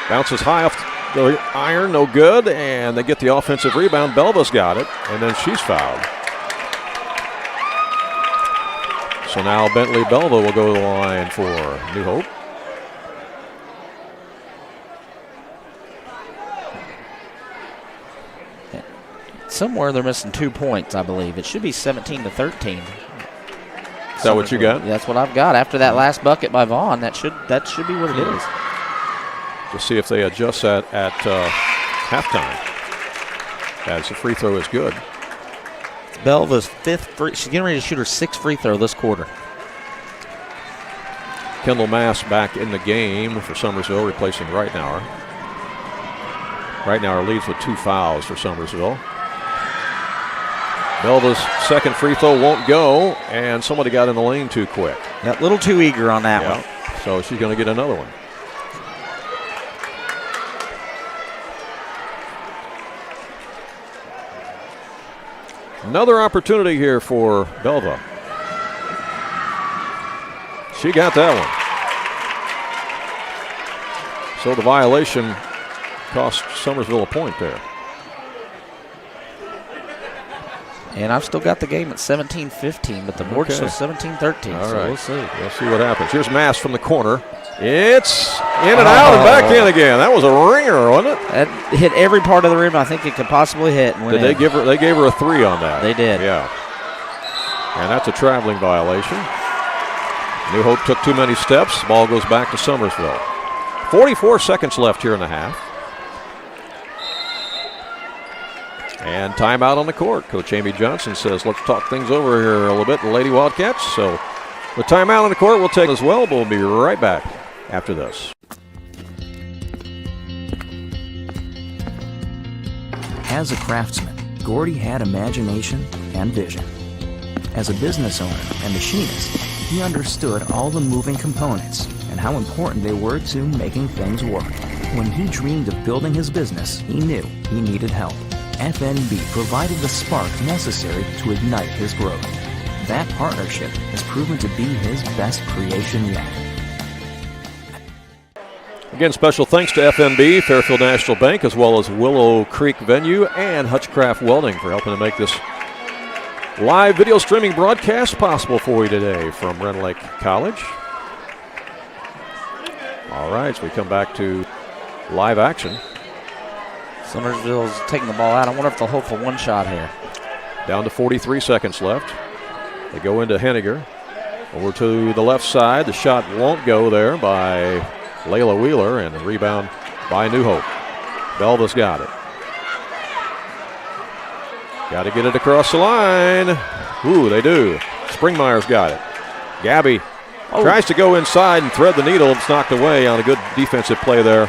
S2: Bounces high off the iron, no good, and they get the offensive rebound. Belva's got it, and then she's fouled. So now Bentley Belva will go to the line for New Hope.
S6: Somewhere they're missing 2 points, I believe. It should be 17-13.
S2: Is that what you got?
S6: Yeah, that's what I've got. After that last bucket by Vaughn, that should be what it is.
S2: To see if they adjust that at halftime, as the free throw is good.
S6: Belva's fifth free. She's getting ready to shoot her sixth free throw this quarter.
S2: Kendall Mass back in the game for Summersville, replacing Reitnauer. Reitnauer leads with 2 fouls for Summersville. Belva's second free throw won't go, and somebody got in the lane too quick.
S6: Yeah, a little too eager on that one.
S2: So she's going to get another one. Another opportunity here for Belva. She got that one. So the violation cost Summersville a point there.
S6: And I've still got the game at 17-15, but the board shows 17-13.
S2: All
S6: so
S2: right.
S6: we'll see.
S2: We'll see what happens. Here's Mass from the corner. It's in and out and back in again. That was a ringer, wasn't it?
S6: That hit every part of the rim I think it could possibly hit. And
S2: Did they give her? They gave her a 3 on that.
S6: They did.
S2: Yeah. And that's a traveling violation. New Hope took too many steps. Ball goes back to Summersville. 44 seconds left here in the half. And timeout on the court. Coach Amy Johnson says, let's talk things over here a little bit, the Lady Wildcats. So the timeout on the court we'll take as well, but we'll be right back after this.
S4: As a craftsman, Gordy had imagination and vision. As a business owner and machinist, he understood all the moving components and how important they were to making things work. When he dreamed of building his business, he knew he needed help. FNB provided the spark necessary to ignite his growth. That partnership has proven to be his best creation yet.
S2: Again, special thanks to FNB, Fairfield National Bank, as well as Willow Creek Venue and Hutchcraft Welding for helping to make this live video streaming broadcast possible for you today from Ren Lake College. All right, so we come back to live action.
S6: Summersville's taking the ball out. I wonder if they'll hope for one shot here.
S2: Down to 43 seconds left. They go into Henniger. Over to the left side. The shot won't go there by Layla Wheeler, and a rebound by New Hope. Belva's got it. Got to get it across the line. Ooh, they do. Springmeyer's got it. Gabby tries to go inside and thread the needle. It's knocked away on a good defensive play there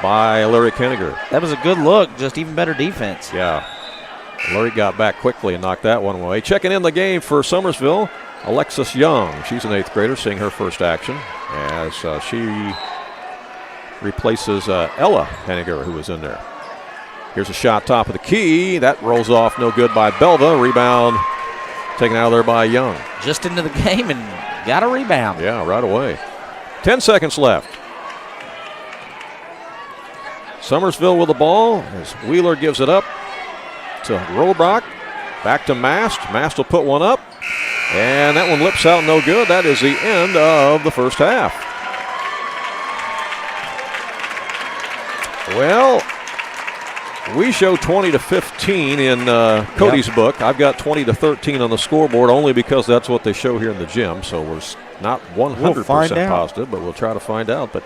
S2: by Larry Henniger.
S6: That was a good look, just even better defense.
S2: Yeah. Larry got back quickly and knocked that one away. Checking in the game for Summersville, Alexis Young. She's an 8th grader, seeing her first action as she replaces Ella Henniger, who was in there. Here's a shot top of the key. That rolls off, no good by Belva. Rebound taken out of there by Young.
S6: Just into the game and got a rebound.
S2: Yeah, right away. 10 seconds left. Summersville with the ball as Wheeler gives it up to Robrock. Back to Mast. Mast will put one up. And that one lips out, no good. That is the end of the first half. Well, we show 20-15 in Cody's book. I've got 20-13 on the scoreboard only because that's what they show here in the gym. So we're not 100% positive, but we'll try to find out. But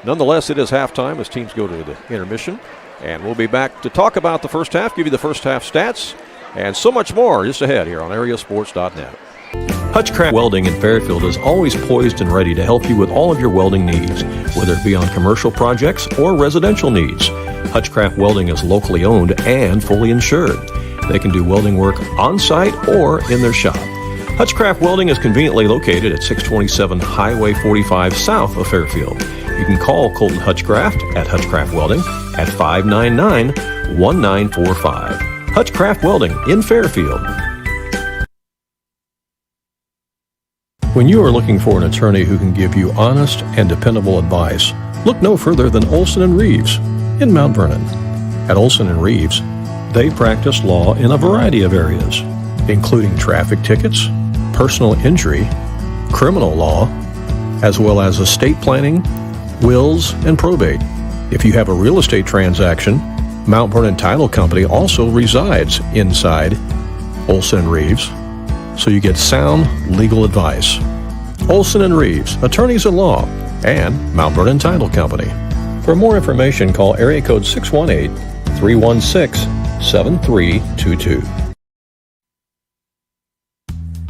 S2: nonetheless, it is halftime as teams go to the intermission. And we'll be back to talk about the first half, give you the first half stats, and so much more just ahead here on AreaSports.net.
S1: Hutchcraft Welding in Fairfield is always poised and ready to help you with all of your welding needs, whether it be on commercial projects or residential needs. Hutchcraft Welding is locally owned and fully insured. They can do welding work on-site or in their shop. Hutchcraft Welding is conveniently located at 627 Highway 45 south of Fairfield. You can call Colton Hutchcraft at Hutchcraft Welding at 599-1945. Hutchcraft Welding in Fairfield. When you are looking for an attorney who can give you honest and dependable advice, Look no further than Olson & Reeves in Mount Vernon. At Olson & Reeves, they practice law in a variety of areas, including traffic tickets, personal injury, criminal law, as well as estate planning, wills, and probate. If you have a real estate transaction, Mount Vernon Title Company also resides inside Olson & Reeves, so you get sound legal advice. Olson & Reeves, attorneys at law, and Mount Vernon Title Company. For more information, call area code 618-316-7322.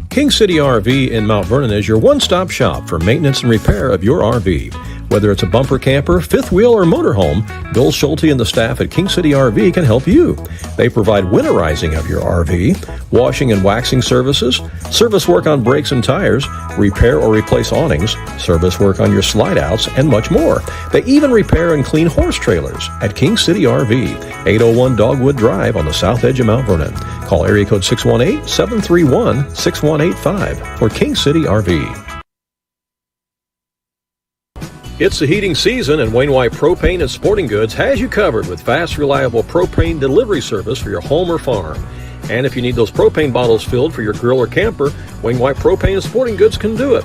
S1: King City RV in Mount Vernon is your one-stop shop for maintenance and repair of your RV. Whether it's a bumper camper, fifth wheel, or motorhome, Bill Schulte and the staff at King City RV can help you. They provide winterizing of your RV, washing and waxing services, service work on brakes and tires, repair or replace awnings, service work on your slide-outs, and much more. They even repair and clean horse trailers at King City RV, 801 Dogwood Drive on the south edge of Mount Vernon. Call area code 618-731-6185 for King City RV. It's the heating season, and Wayne White Propane and Sporting Goods has you covered with fast, reliable propane delivery service for your home or farm. And if you need those propane bottles filled for your grill or camper, Wayne White Propane and Sporting Goods can do it.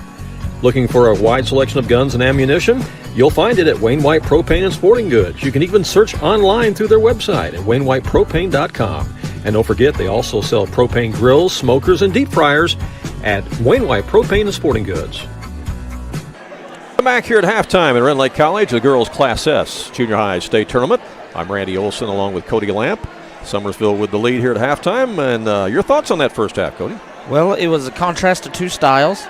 S1: Looking for a wide selection of guns and ammunition? You'll find it at Wayne White Propane and Sporting Goods. You can even search online through their website at WayneWhitePropane.com. And don't forget, they also sell propane grills, smokers, and deep fryers at Wayne White Propane and Sporting Goods.
S2: Back here at halftime at Rend Lake College, the girls' Class S Junior High State Tournament. I'm Randy Olson along with Cody Lamp. Summersville with the lead here at halftime. And your thoughts on that first half, Cody?
S3: Well, it was a contrast of two styles.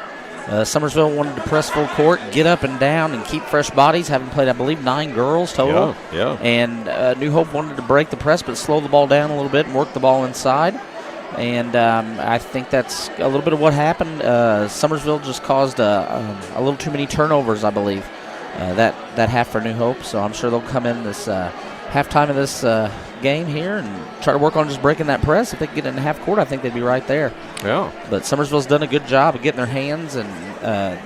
S3: Summersville wanted to press full court, get up and down, and keep fresh bodies, having played, I believe, 9 girls total.
S2: Yeah.
S3: And New Hope wanted to break the press but slow the ball down a little bit and work the ball inside. And I think that's a little bit of what happened. Summersville just caused a little too many turnovers, I believe, that half for New Hope. So I'm sure they'll come in this halftime of this game here and try to work on just breaking that press. If they could get in the half court, I think they'd be right there.
S2: Yeah.
S3: But Summersville's done a good job of getting their hands and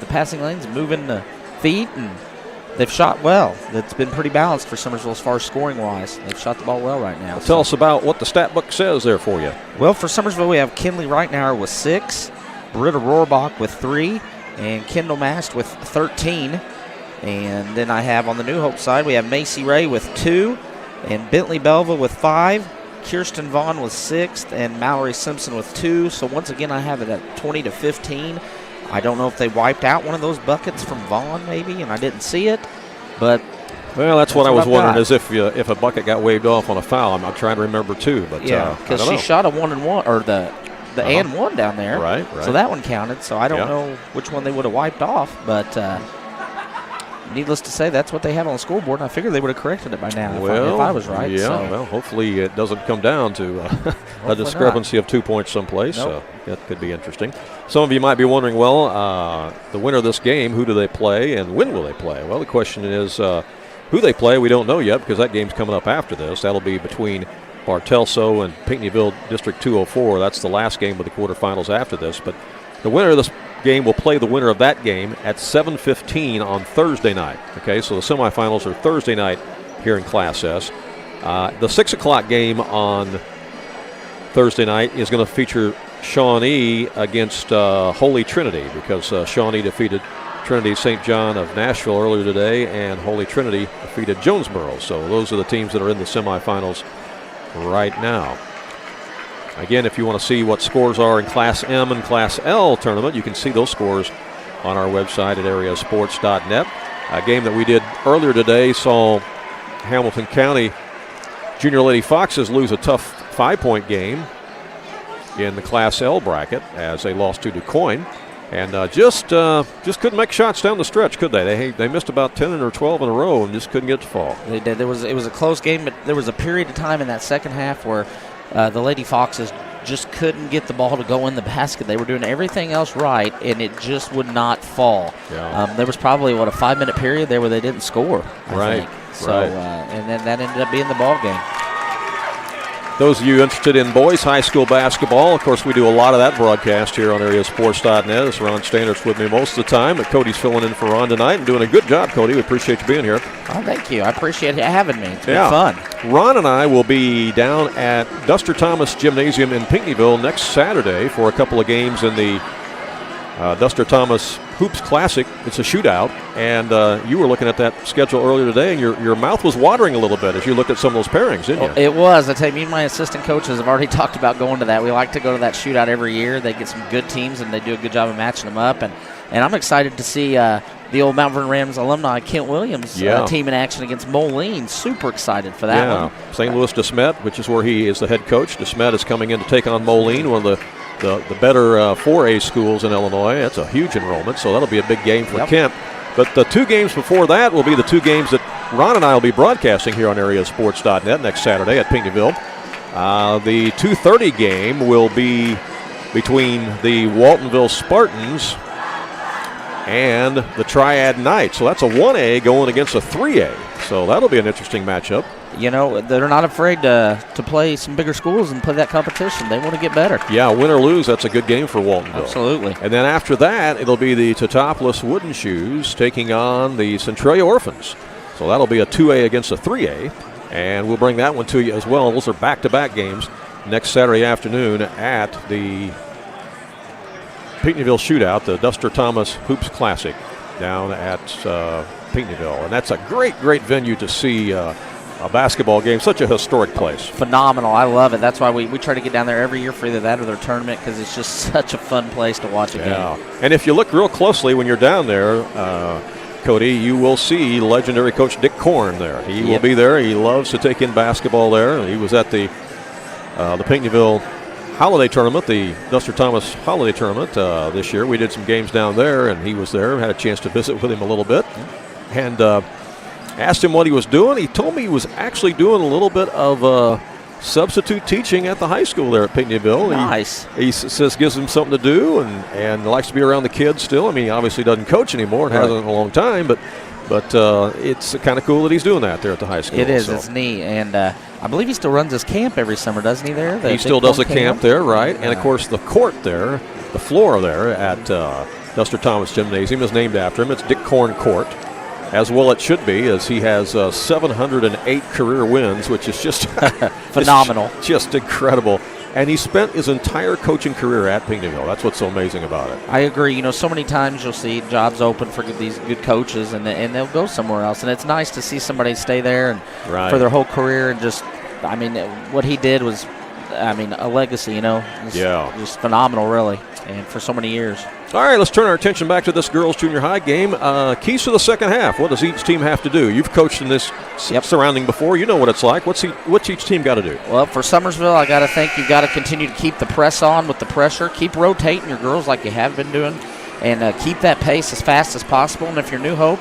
S3: the passing lanes, moving the feet, and they've shot well. It's been pretty balanced for Summersville as far as scoring-wise. They've shot the ball well right now.
S2: Tell us about what the stat book says there for you.
S3: Well, for Summersville, we have Kinley Reitnauer with 6, Britta Rohrbach with 3, and Kendall Mast with 13. And then I have on the New Hope side, we have Macy Ray with 2, and Bentley Belva with 5, Kirsten Vaughn with 6, and Mallory Simpson with 2. So once again, I have it at 20-15. I don't know if they wiped out one of those buckets from Vaughn maybe, and I didn't see it. But
S2: well, that's what I was wondering, is if a bucket got waved off on a foul. I'm trying to remember too, but
S3: yeah, because she shot a 1-and-1 or the and one down there,
S2: right?
S3: So that one counted. So I don't know which one they would have wiped off, but needless to say, that's what they have on the scoreboard. And I figured they would have corrected it by now if I was right.
S2: Yeah.
S3: So.
S2: Well, hopefully it doesn't come down to a discrepancy of 2 points someplace.
S3: Nope.
S2: So that could be interesting. Some of you might be wondering, well, the winner of this game, who do they play and when will they play? Well, the question is who they play. We don't know yet because that game's coming up after this. That'll be between Bartelso and Pinckneyville District 204. That's the last game of the quarterfinals after this. But the winner of this game will play the winner of that game at 7:15 on Thursday night. Okay, so the semifinals are Thursday night here in Class S. The 6 o'clock game on Thursday night is going to feature Shawnee against Holy Trinity because Shawnee defeated Trinity St. John of Nashville earlier today, and Holy Trinity defeated Jonesboro. So those are the teams that are in the semifinals right now. Again, if you want to see what scores are in Class M and Class L tournament, you can see those scores on our website at AreaSports.net. A game that we did earlier today saw Hamilton County Junior Lady Foxes lose a tough 5-point game in the Class L bracket as they lost to DuQuoin. And just couldn't make shots down the stretch, could they? They missed about 10 or 12 in a row and just couldn't get to fall.
S3: They did. It was a close game, but there was a period of time in that second half where the Lady Foxes just couldn't get the ball to go in the basket. They were doing everything else right, and it just would not fall.
S2: Yeah.
S3: There was probably, a 5-minute period there where they didn't score, I
S2: right.
S3: think. So, and then that ended up being the ball game.
S2: Those of you interested in boys high school basketball, of course, we do a lot of that broadcast here on AreaSports.net. It's Ron Standards with me most of the time, but Cody's filling in for Ron tonight and doing a good job, Cody. We appreciate you being here.
S3: Oh, thank you. I appreciate you having me. It's been fun.
S2: Ron and I will be down at Duster Thomas Gymnasium in Pinckneyville next Saturday for a couple of games in the Duster Thomas Hoops Classic. It's a shootout, and you were looking at that schedule earlier today, and your mouth was watering a little bit as you looked at some of those pairings, didn't you?
S3: It was. I tell you, me and my assistant coaches have already talked about going to that. We like to go to that shootout every year. They get some good teams, and they do a good job of matching them up, and I'm excited to see the old Mount Vernon Rams alumni, Kent Williams, team in action against Moline. Super excited for that one.
S2: St. Louis DeSmet, which is where he is the head coach. DeSmet is coming in to take on Moline, one of the better 4A schools in Illinois. That's a huge enrollment, so that'll be a big game for Kent. But the 2 games before that will be the 2 games that Ron and I will be broadcasting here on AreaSports.net next Saturday at Pinckneyville. The 2:30 game will be between the Waltonville Spartans and the Triad Knights. So that's a 1A going against a 3A. So that'll be an interesting matchup.
S3: You know, they're not afraid to play some bigger schools and play that competition. They want to get better.
S2: Yeah, win or lose, that's a good game for Waltonville.
S3: Absolutely.
S2: And then after that, it'll be the Teutopolis Wooden Shoes taking on the Centralia Orphans. So that'll be a 2A against a 3A, and we'll bring that one to you as well. Those are back-to-back games next Saturday afternoon at the Pinckneyville Shootout, the Duster Thomas Hoops Classic down at Pinckneyville. And that's a great, great venue to see a basketball game, such a historic place.
S3: Phenomenal. I love it. That's why we try to get down there every year for either that or their tournament, because it's just such a fun place to watch a game.
S2: And if you look real closely when you're down there, Cody, you will see legendary coach Dick Korn there. He will be there. He loves to take in basketball there. He was at the Pinckneyville Holiday Tournament, the Duster Thomas Holiday Tournament this year. We did some games down there, and he was there. Had a chance to visit with him a little bit. And asked him what he was doing. He told me he was actually doing a little bit of substitute teaching at the high school there at Pinckneyville.
S3: Nice.
S2: He says gives him something to do and likes to be around the kids still. I mean, he obviously doesn't coach anymore and hasn't in a long time, but it's kind of cool that he's doing that there at the high school.
S3: It is. So. It's neat. And I believe he still runs his camp every summer, doesn't he, there?
S2: He still does a camp there, right? And, of course, the court there, the floor there at Duster Thomas Gymnasium is named after him. It's Dick Korn Court. As well it should be, as he has 708 career wins, which is just
S3: phenomenal.
S2: Just incredible. And he spent his entire coaching career at Pinckneyville. That's what's so amazing about it.
S3: I agree. You know, so many times you'll see jobs open for these good coaches, and they'll go somewhere else. And it's nice to see somebody stay there and for their whole career. And just, I mean, what he did was, I mean, a legacy, you know. Just phenomenal, really, and for so many years.
S2: All right, let's turn our attention back to this girls' junior high game. Keys to the second half. What does each team have to do? You've coached in this surrounding before. You know what it's like. What's each team got to do?
S3: Well, for Summersville, I got to think you've got to continue to keep the press on with the pressure. Keep rotating your girls like you have been doing, and keep that pace as fast as possible. And if you're New Hope,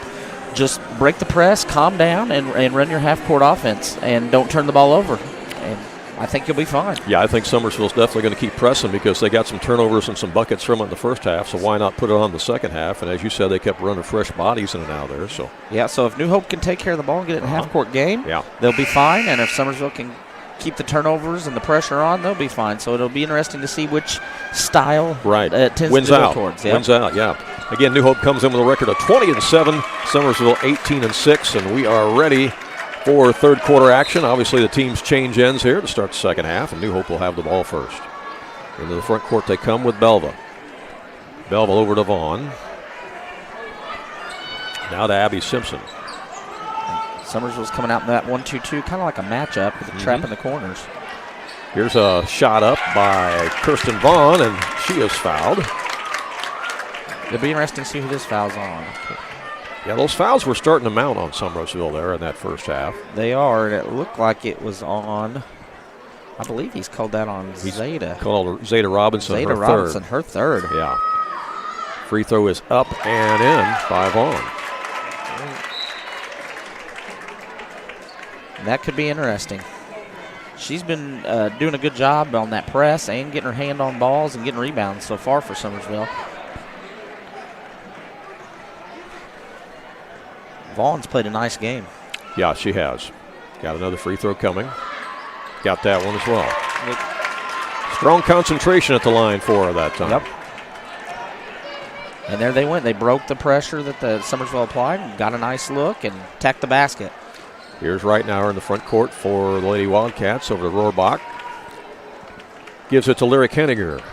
S3: just break the press, calm down, and run your half-court offense, and don't turn the ball over. And I think you'll be fine.
S2: Yeah, I think Summersville's definitely going to keep pressing because they got some turnovers and some buckets from it in the first half, so why not put it on the second half? And as you said, they kept running fresh bodies in and out there. So
S3: so if New Hope can take care of the ball and get it in a half-court game, they'll be fine. And if Summersville can keep the turnovers and the pressure on, they'll be fine. So it'll be interesting to see which style tends
S2: wins
S3: to go
S2: out.
S3: towards.
S2: Wins out, Again, New Hope comes in with a record of 20-7, Summersville 18-6, and we are ready for third quarter action. Obviously, the teams change ends here to start the second half, and New Hope will have the ball first. Into the front court they come with Belva. Belva over to Vaughn. Now to Abby Simpson.
S3: Summersville's coming out in that 1-2-2, kind of like a matchup with a trap in the corners.
S2: Here's a shot up by Kirsten Vaughn, and she is fouled.
S3: It'll be interesting to see who this foul's on.
S2: Yeah, those fouls were starting to mount on Summersville there in that first half.
S3: They are, and it looked like it was on, I believe he's called that on Zeta.
S2: Called Zeta Robinson,
S3: her third.
S2: Yeah. Free throw is up and in by Vaughn.
S3: That could be interesting. She's been doing a good job on that press and getting her hand on balls and getting rebounds so far for Summersville. Vaughn's played a nice game.
S2: Yeah, she has. Got another free throw coming. got that one as well. Strong concentration at the line for her that time.
S6: Yep. And there they went. They broke the pressure that the Summersville applied and got a nice look and tacked the basket.
S2: Here's Reitnauer in the front court for the Lady Wildcats over to Rohrbach. Gives it to Lyric Henniger.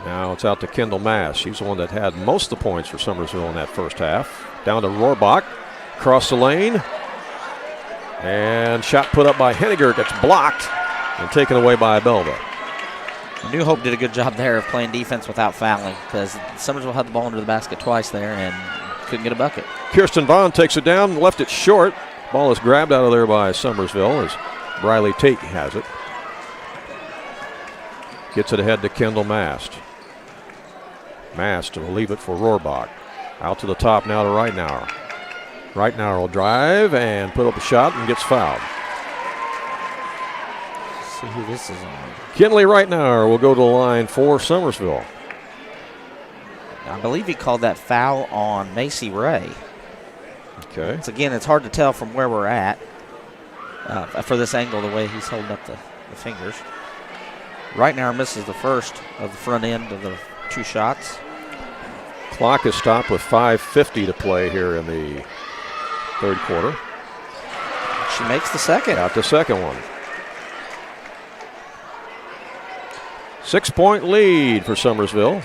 S2: Now it's out to Kendall Mass. She's the one that had most of the points for Summersville in that first half. Down to Rohrbach. Across the lane. And shot put up by Henniger gets blocked and taken away by Belva.
S6: New Hope did a good job there of playing defense without fouling because Summersville had the ball under the basket twice there and couldn't get a bucket.
S2: Kirsten Vaughn takes it down, left it short. Ball is grabbed out of there by Summersville as Briley Tate has it. Gets it ahead to Kendall Mast. Mast will leave it for Rohrbach. Out to the top now to Reitnauer. Reitnauer will drive and put up a shot and gets fouled.
S6: Let's see who this is on.
S2: Kinley Reitnauer will go to the line for Summersville.
S6: I believe he called that foul on Macy Ray.
S2: Okay.
S6: Again, it's hard to tell from where we're at for this angle, the way he's holding up the fingers. Reitnauer misses the first of the front end of the two shots.
S2: Clock is stopped with 5:50 to play here in the third quarter.
S6: She makes the second.
S2: Got the second one. 6-point lead for Summersville.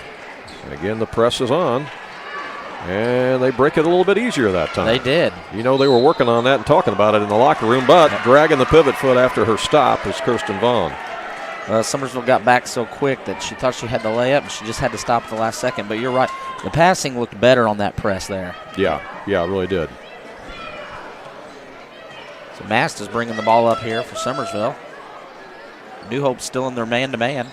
S2: And again, the press is on. And they break it a little bit easier that time.
S6: They did.
S2: You know, they were working on that and talking about it in the locker room, but dragging the pivot foot after her stop is Kirsten Vaughn.
S6: Summersville got back so quick that she thought she had the layup, and she just had to stop at the last second. But you're right. The passing looked better on that press there.
S2: Yeah, it really did.
S6: So Mast is bringing the ball up here for Summersville. New Hope still in their man-to-man.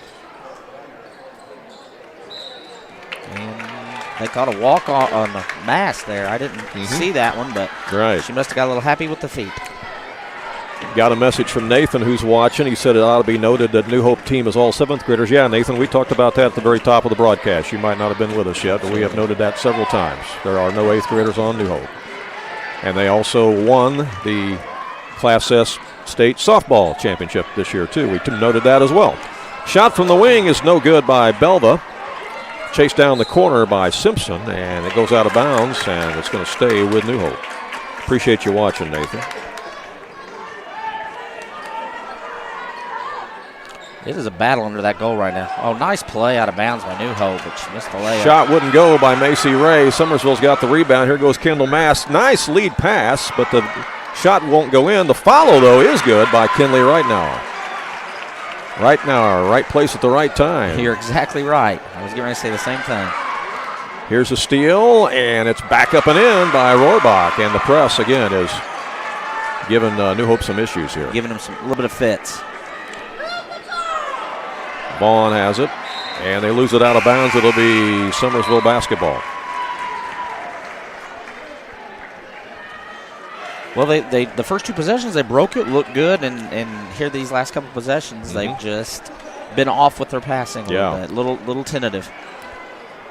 S6: And they caught a walk on the Mast there. I didn't see that one, but she must have got a little happy with the feet.
S2: Got a message from Nathan who's watching. He said it ought to be noted that New Hope team is all 7th graders. Yeah, Nathan, we talked about that at the very top of the broadcast. You might not have been with us yet, but we have noted that several times. There are no 8th graders on New Hope. And they also won the Class S State Softball Championship this year, too. We noted that as well. Shot from the wing is no good by Belva. Chased down the corner by Simpson, and it goes out of bounds, and it's going to stay with New Hope. Appreciate you watching, Nathan.
S6: It is a battle under that goal right now. Oh, nice play out of bounds by New Hope, but she missed the layup.
S2: Shot wouldn't go by Macy Ray. Summersville's got the rebound. Here goes Kendall Mass. Nice lead pass, but the shot won't go in. The follow, though, is good by Kinley Reitnauer. Right place at the right time.
S6: You're exactly right. I was getting ready to say the same thing.
S2: Here's a steal, and it's back up and in by Rohrbach. And the press, again, is giving New Hope some issues here.
S6: Giving them a little bit of fits.
S2: Vaughn has it, and they lose it out of bounds. It'll be Summersville basketball.
S6: Well, they the first two possessions, they broke it, looked good, and here these last couple possessions, they've just been off with their passing a little bit, little tentative.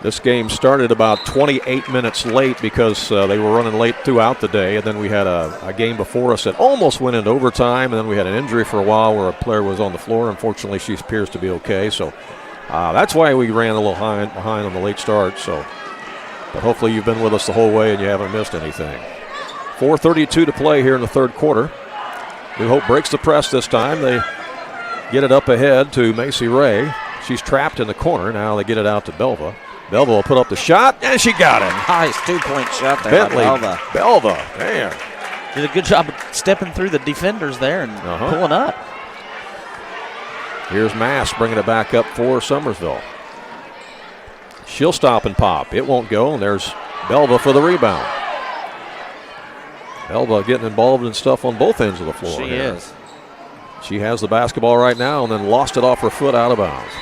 S2: This game started about 28 minutes late because they were running late throughout the day, and then we had a game before us that almost went into overtime, and then we had an injury for a while where a player was on the floor. Unfortunately, she appears to be okay, so that's why we ran a little behind on the late start. So, but hopefully you've been with us the whole way and you haven't missed anything. 4:32 to play here in the third quarter. New Hope breaks the press this time. They get it up ahead to Macy Ray. She's trapped in the corner. Now they get it out to Belva. Belva will put up the shot, and she got it.
S6: Nice 2-point shot there by Belva.
S2: Belva, damn.
S6: Did a good job of stepping through the defenders there and pulling up.
S2: Here's Mass bringing it back up for Summersville. She'll stop and pop. It won't go, and there's Belva for the rebound. Belva getting involved in stuff on both ends of the floor.
S6: She is.
S2: She has the basketball right now and then lost it off her foot out of bounds.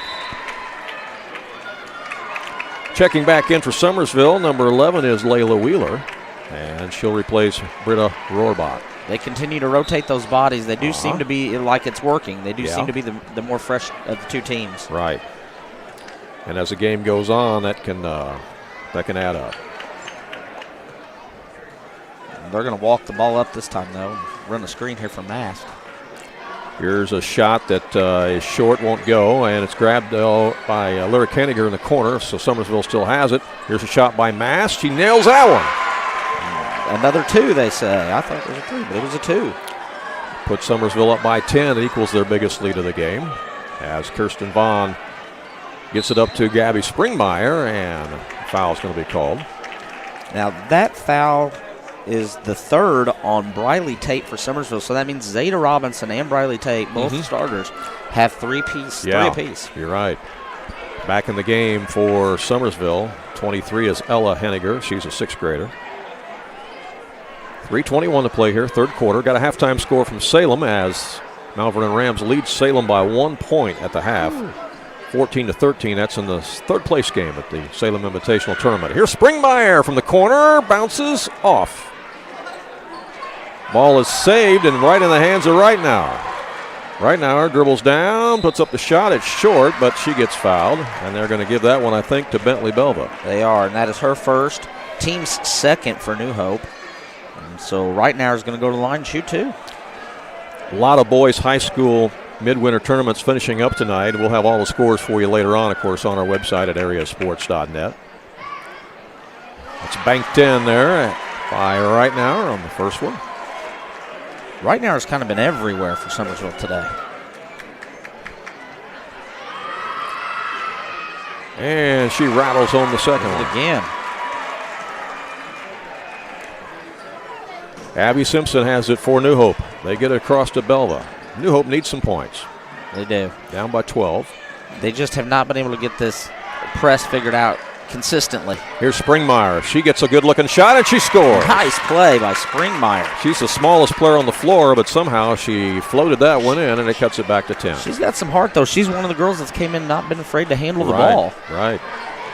S2: Checking back in for Summersville, number 11 is Layla Wheeler, and she'll replace Britta Rohrbach.
S6: They continue to rotate those bodies. They do seem to be like it's working. They do seem to be the more fresh of the two teams.
S2: Right. And as the game goes on, that can add up.
S6: They're going to walk the ball up this time, though, and run a screen here from Mast.
S2: Here's a shot that is short, won't go, and it's grabbed by Lyric Henniger in the corner, so Summersville still has it. Here's a shot by Mast. She nails that one.
S6: Another 2, they say. I thought it was a 3, but it was a 2.
S2: Put Summersville up by 10. It equals their biggest lead of the game as Kirsten Vaughn gets it up to Gabby Springmeyer, and a foul's going to be called.
S6: Now, that foul is the 3rd on Briley Tate for Summersville, so that means Zeta Robinson and Briley Tate, both starters, have 3 apiece.
S2: You're right. Back in the game for Summersville, 23 is Ella Henniger. She's a 6th grader. 3:21 to play here, 3rd quarter. Got a halftime score from Salem as Mount Vernon Rams lead Salem by 1 point at the half. 14-13. That's in the 3rd place game at the Salem Invitational Tournament. Here's Springmeyer from the corner, bounces off. Ball is saved and right in the hands of Reitnauer. Reitnauer dribbles down, puts up the shot. It's short, but she gets fouled, and they're going to give that one, I think, to Bentley Belva.
S6: They are, and that is her first. Team's 2nd for New Hope. And so Reitnauer is going to go to the line and shoot 2.
S2: A lot of boys high school midwinter tournaments finishing up tonight. We'll have all the scores for you later on, of course, on our website at AreaSports.net. It's banked in there by Reitnauer on the first one.
S6: Reitnauer's kind of been everywhere for Summersville today.
S2: And she rattles home the second one.
S6: Again.
S2: Abby Simpson has it for New Hope. They get it across to Belva. New Hope needs some points.
S6: They do.
S2: Down by 12.
S6: They just have not been able to get this press figured out consistently.
S2: Here's Springmeyer. She gets a good-looking shot, and she scores.
S6: Nice play by Springmeyer.
S2: She's the smallest player on the floor, but somehow she floated that one in, and it cuts it back to 10.
S6: She's got some heart, though. She's one of the girls that's came in and not been afraid to handle the ball.
S2: Right.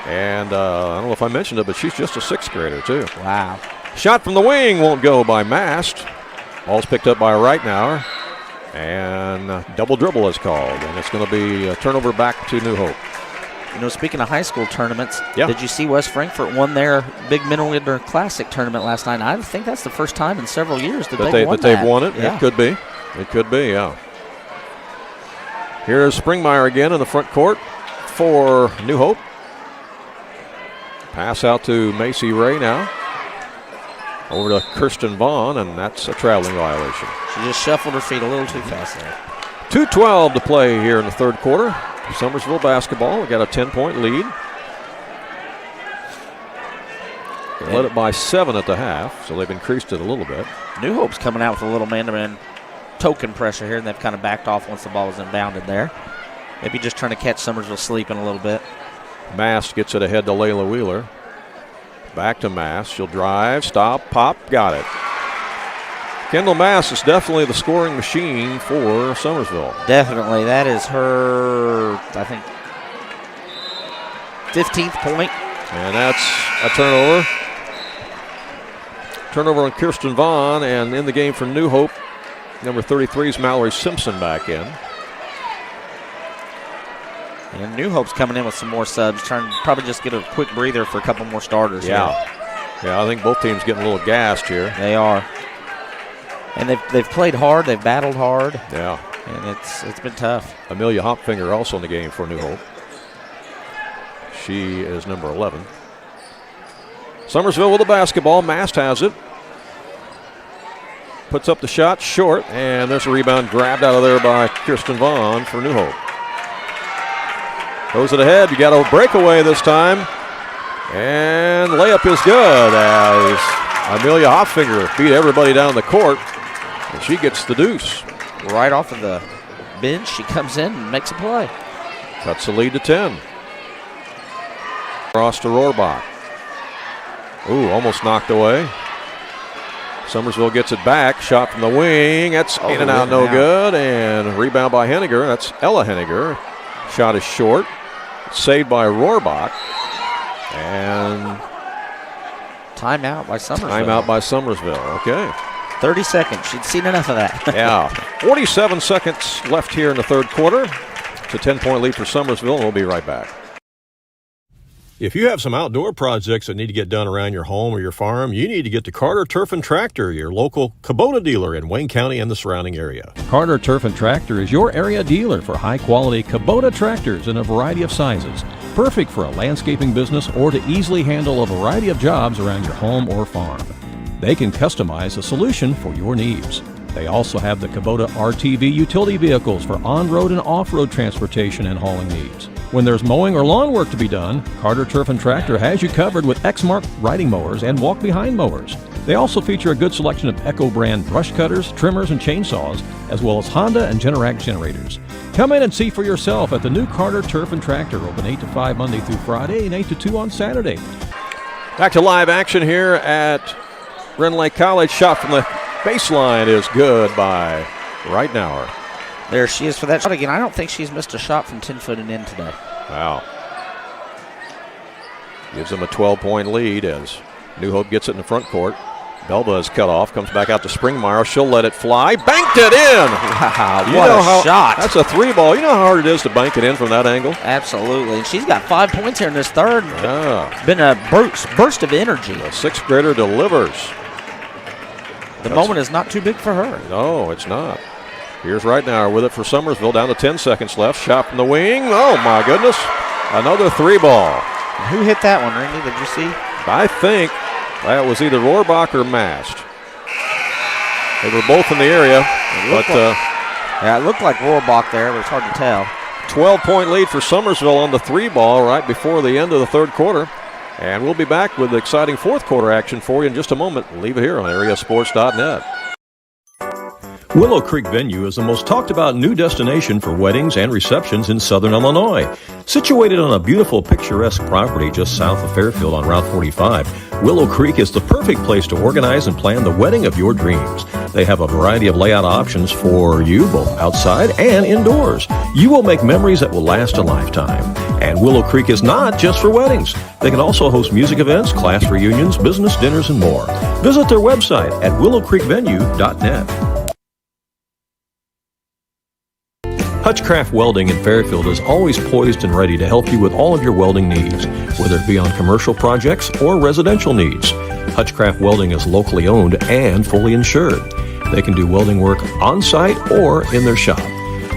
S2: And I don't know if I mentioned it, but she's just a 6th grader, too.
S6: Wow.
S2: Shot from the wing won't go by Mast. Ball's picked up by Reitnauer. And double dribble is called, and it's going to be a turnover back to New Hope.
S6: You know, speaking of high school tournaments, did you see West Frankfort won their Big Midwinter Classic tournament last night? I think that's the first time in several years that they've won that.
S2: They've won it?
S6: Yeah.
S2: It could be. It could be, yeah. Here's Springmeyer again in the front court for New Hope. Pass out to Macy Ray now. Over to Kirsten Vaughn, and that's a traveling violation.
S6: She just shuffled her feet a little too fast there.
S2: 2:12 to play here in the 3rd quarter. Summersville basketball. We got a 10-point lead. They led it by 7 at the half, so they've increased it a little bit.
S6: New Hope's coming out with a little man-to-man token pressure here, and they've kind of backed off once the ball was inbounded there. Maybe just trying to catch Summersville sleeping a little bit.
S2: Mast gets it ahead to Layla Wheeler. Back to Mast. She'll drive, stop, pop, got it. Kendall Mast is definitely the scoring machine for Summersville.
S6: Definitely. That is her, I think, 15th point.
S2: And that's a turnover. Turnover on Kirsten Vaughn, and in the game for New Hope, number 33 is Mallory Simpson back in.
S6: And New Hope's coming in with some more subs, trying to probably just get a quick breather for a couple more starters.
S2: Yeah, I think both teams getting a little gassed here.
S6: They are. And they've played hard, they've battled hard.
S2: Yeah.
S6: And it's been tough.
S2: Amelia Hopfinger also in the game for New Hope. She is number 11. Summersville with the basketball. Mast has it. Puts up the shot short, and there's a rebound grabbed out of there by Kirsten Vaughn for New Hope. Goes it ahead. You got a breakaway this time. And layup is good as Amelia Hopfinger beat everybody down the court. And she gets the deuce.
S6: Right off of the bench, she comes in and makes a play.
S2: Cuts the lead to 10. Cross to Rohrbach. Ooh, almost knocked away. Summersville gets it back. Shot from the wing. That's in and out, no good. And rebound by Henniger. That's Ella Henniger. Shot is short. Saved by Rohrbach. And
S6: timeout by Summersville.
S2: Timeout by Summersville. Okay.
S6: 30 seconds. She'd seen enough of that.
S2: Yeah. 47 seconds left here in the 3rd quarter. It's a 10-point lead for Summersville, and we'll be right back.
S1: If you have some outdoor projects that need to get done around your home or your farm, you need to get to Carter Turf and Tractor, your local Kubota dealer in Wayne County and the surrounding area.
S2: Carter Turf and Tractor is your area dealer for high-quality Kubota tractors in a variety of sizes, perfect for a landscaping business or to easily handle a variety of jobs around your home or farm. They can customize a solution for your needs. They also have the Kubota RTV utility vehicles for on-road and off-road transportation and hauling needs. When there's mowing or lawn work to be done, Carter Turf and Tractor has you covered with Exmark riding mowers and walk-behind mowers. They also feature a good selection of Echo brand brush cutters, trimmers, and chainsaws, as well as Honda and Generac generators. Come in and see for yourself at the new Carter Turf and Tractor, open 8 to 5 Monday through Friday and 8 to 2 on Saturday. Back to live action here at Rend Lake College. Shot from the baseline is good by Reitnauer.
S6: There she is for that shot again. I don't think she's missed a shot from 10 foot and in today.
S2: Wow. Gives them a 12-point lead as New Hope gets it in the front court. Belva is cut off, comes back out to Springmeyer. She'll let it fly. Banked it in!
S6: Wow, what a shot.
S2: That's a 3-ball. You know how hard it is to bank it in from that angle?
S6: Absolutely. And she's got 5 points here in this third.
S2: Yeah.
S6: Been a burst of energy.
S2: The sixth grader delivers.
S6: The moment is not too big for her.
S2: No, it's not. Here's Reitnauer with it for Summersville. Down to 10 seconds left. Shot from the wing. Oh, my goodness. Another 3-ball.
S6: Who hit that one, Randy? Did you see?
S2: I think that was either Rohrbach or Mast. They were both in the area.
S6: It looked like Rohrbach there, but it's hard to tell.
S2: 12-point lead for Summersville on the 3-ball right before the end of the third quarter. And we'll be back with exciting fourth quarter action for you in just a moment. Leave it here on AreaSports.net.
S1: Willow Creek Venue is the most talked about new destination for weddings and receptions in southern Illinois. Situated on a beautiful picturesque property just south of Fairfield on Route 45, Willow Creek is the perfect place to organize and plan the wedding of your dreams. They have a variety of layout options for you, both outside and indoors. You will make memories that will last a lifetime. And Willow Creek is not just for weddings. They can also host music events, class reunions, business dinners, and more. Visit their website at willowcreekvenue.net. Hutchcraft Welding in Fairfield is always poised and ready to help you with all of your welding needs, whether it be on commercial projects or residential needs. Hutchcraft Welding is locally owned and fully insured. They can do welding work on-site or in their shop.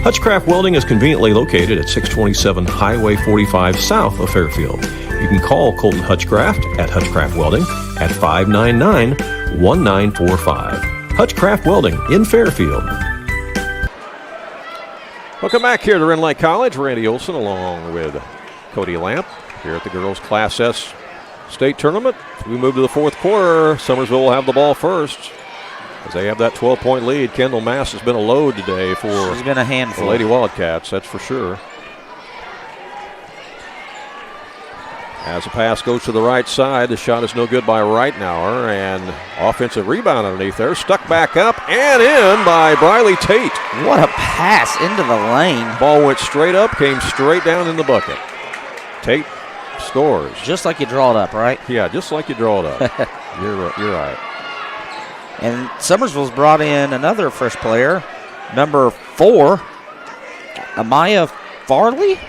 S1: Hutchcraft Welding is conveniently located at 627 Highway 45 south of Fairfield. You can call Colton Hutchcraft at Hutchcraft Welding at 599-1945. Hutchcraft Welding in Fairfield.
S2: Welcome back here to Rend Lake College. Randy Olson along with Cody Lamp here at the girls' Class S state tournament. As we move to the fourth quarter, Summersville will have the ball first as they have that 12-point lead. Kendall Mass has been a load today for
S6: She's been a handful.
S2: the Lady Wildcats, that's for sure. As the pass goes to the right side, the shot is no good by Reitnauer, and offensive rebound underneath there. Stuck back up and in by Briley Tate.
S6: What a pass into the lane.
S2: Ball went straight up, came straight down in the bucket. Tate scores.
S6: Just like you draw it up, right?
S2: Yeah, just like you draw it up. You're right.
S6: And Summersville's brought in another fresh player, number 4, Amaya Farley.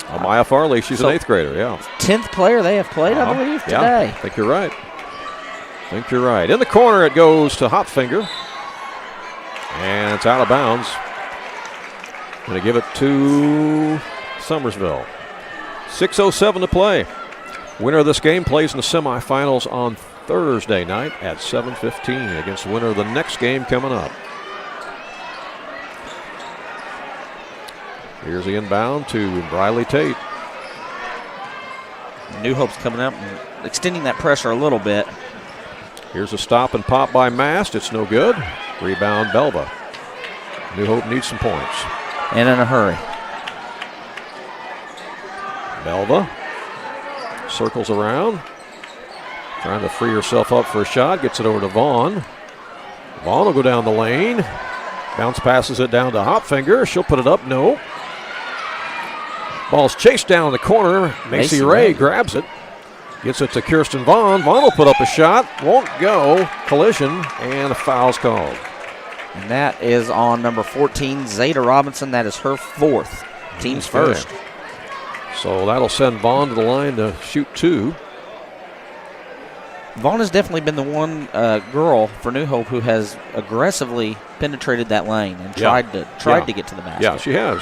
S2: Amaya Farley, she's an 8th grader, yeah.
S6: 10th player they have played, I believe, today.
S2: Yeah, I think you're right. In the corner, it goes to Hopfinger. And it's out of bounds. Going to give it to Summersville. 6:07 to play. Winner of this game plays in the semifinals on Thursday night at 7:15 against the winner of the next game coming up. Here's the inbound to Briley Tate.
S6: New Hope's coming up and extending that pressure a little bit.
S2: Here's a stop and pop by Mast. It's no good. Rebound Belva. New Hope needs some points.
S6: And in a hurry.
S2: Belva circles around. Trying to free herself up for a shot. Gets it over to Vaughn. Vaughn will go down the lane. Bounce passes it down to Hopfinger. She'll put it up. No. Ball's chased down the corner. Macy Ray grabs it. Gets it to Kirsten Vaughn. Vaughn will put up a shot. Won't go. Collision. And a foul's called.
S6: And that is on number 14, Zeta Robinson. That is her 4th. Team's first.
S2: So that'll send Vaughn to the line to shoot 2.
S6: Vaughn has definitely been the one girl for New Hope who has aggressively penetrated that lane and tried to get to the basket.
S2: Yeah, she has.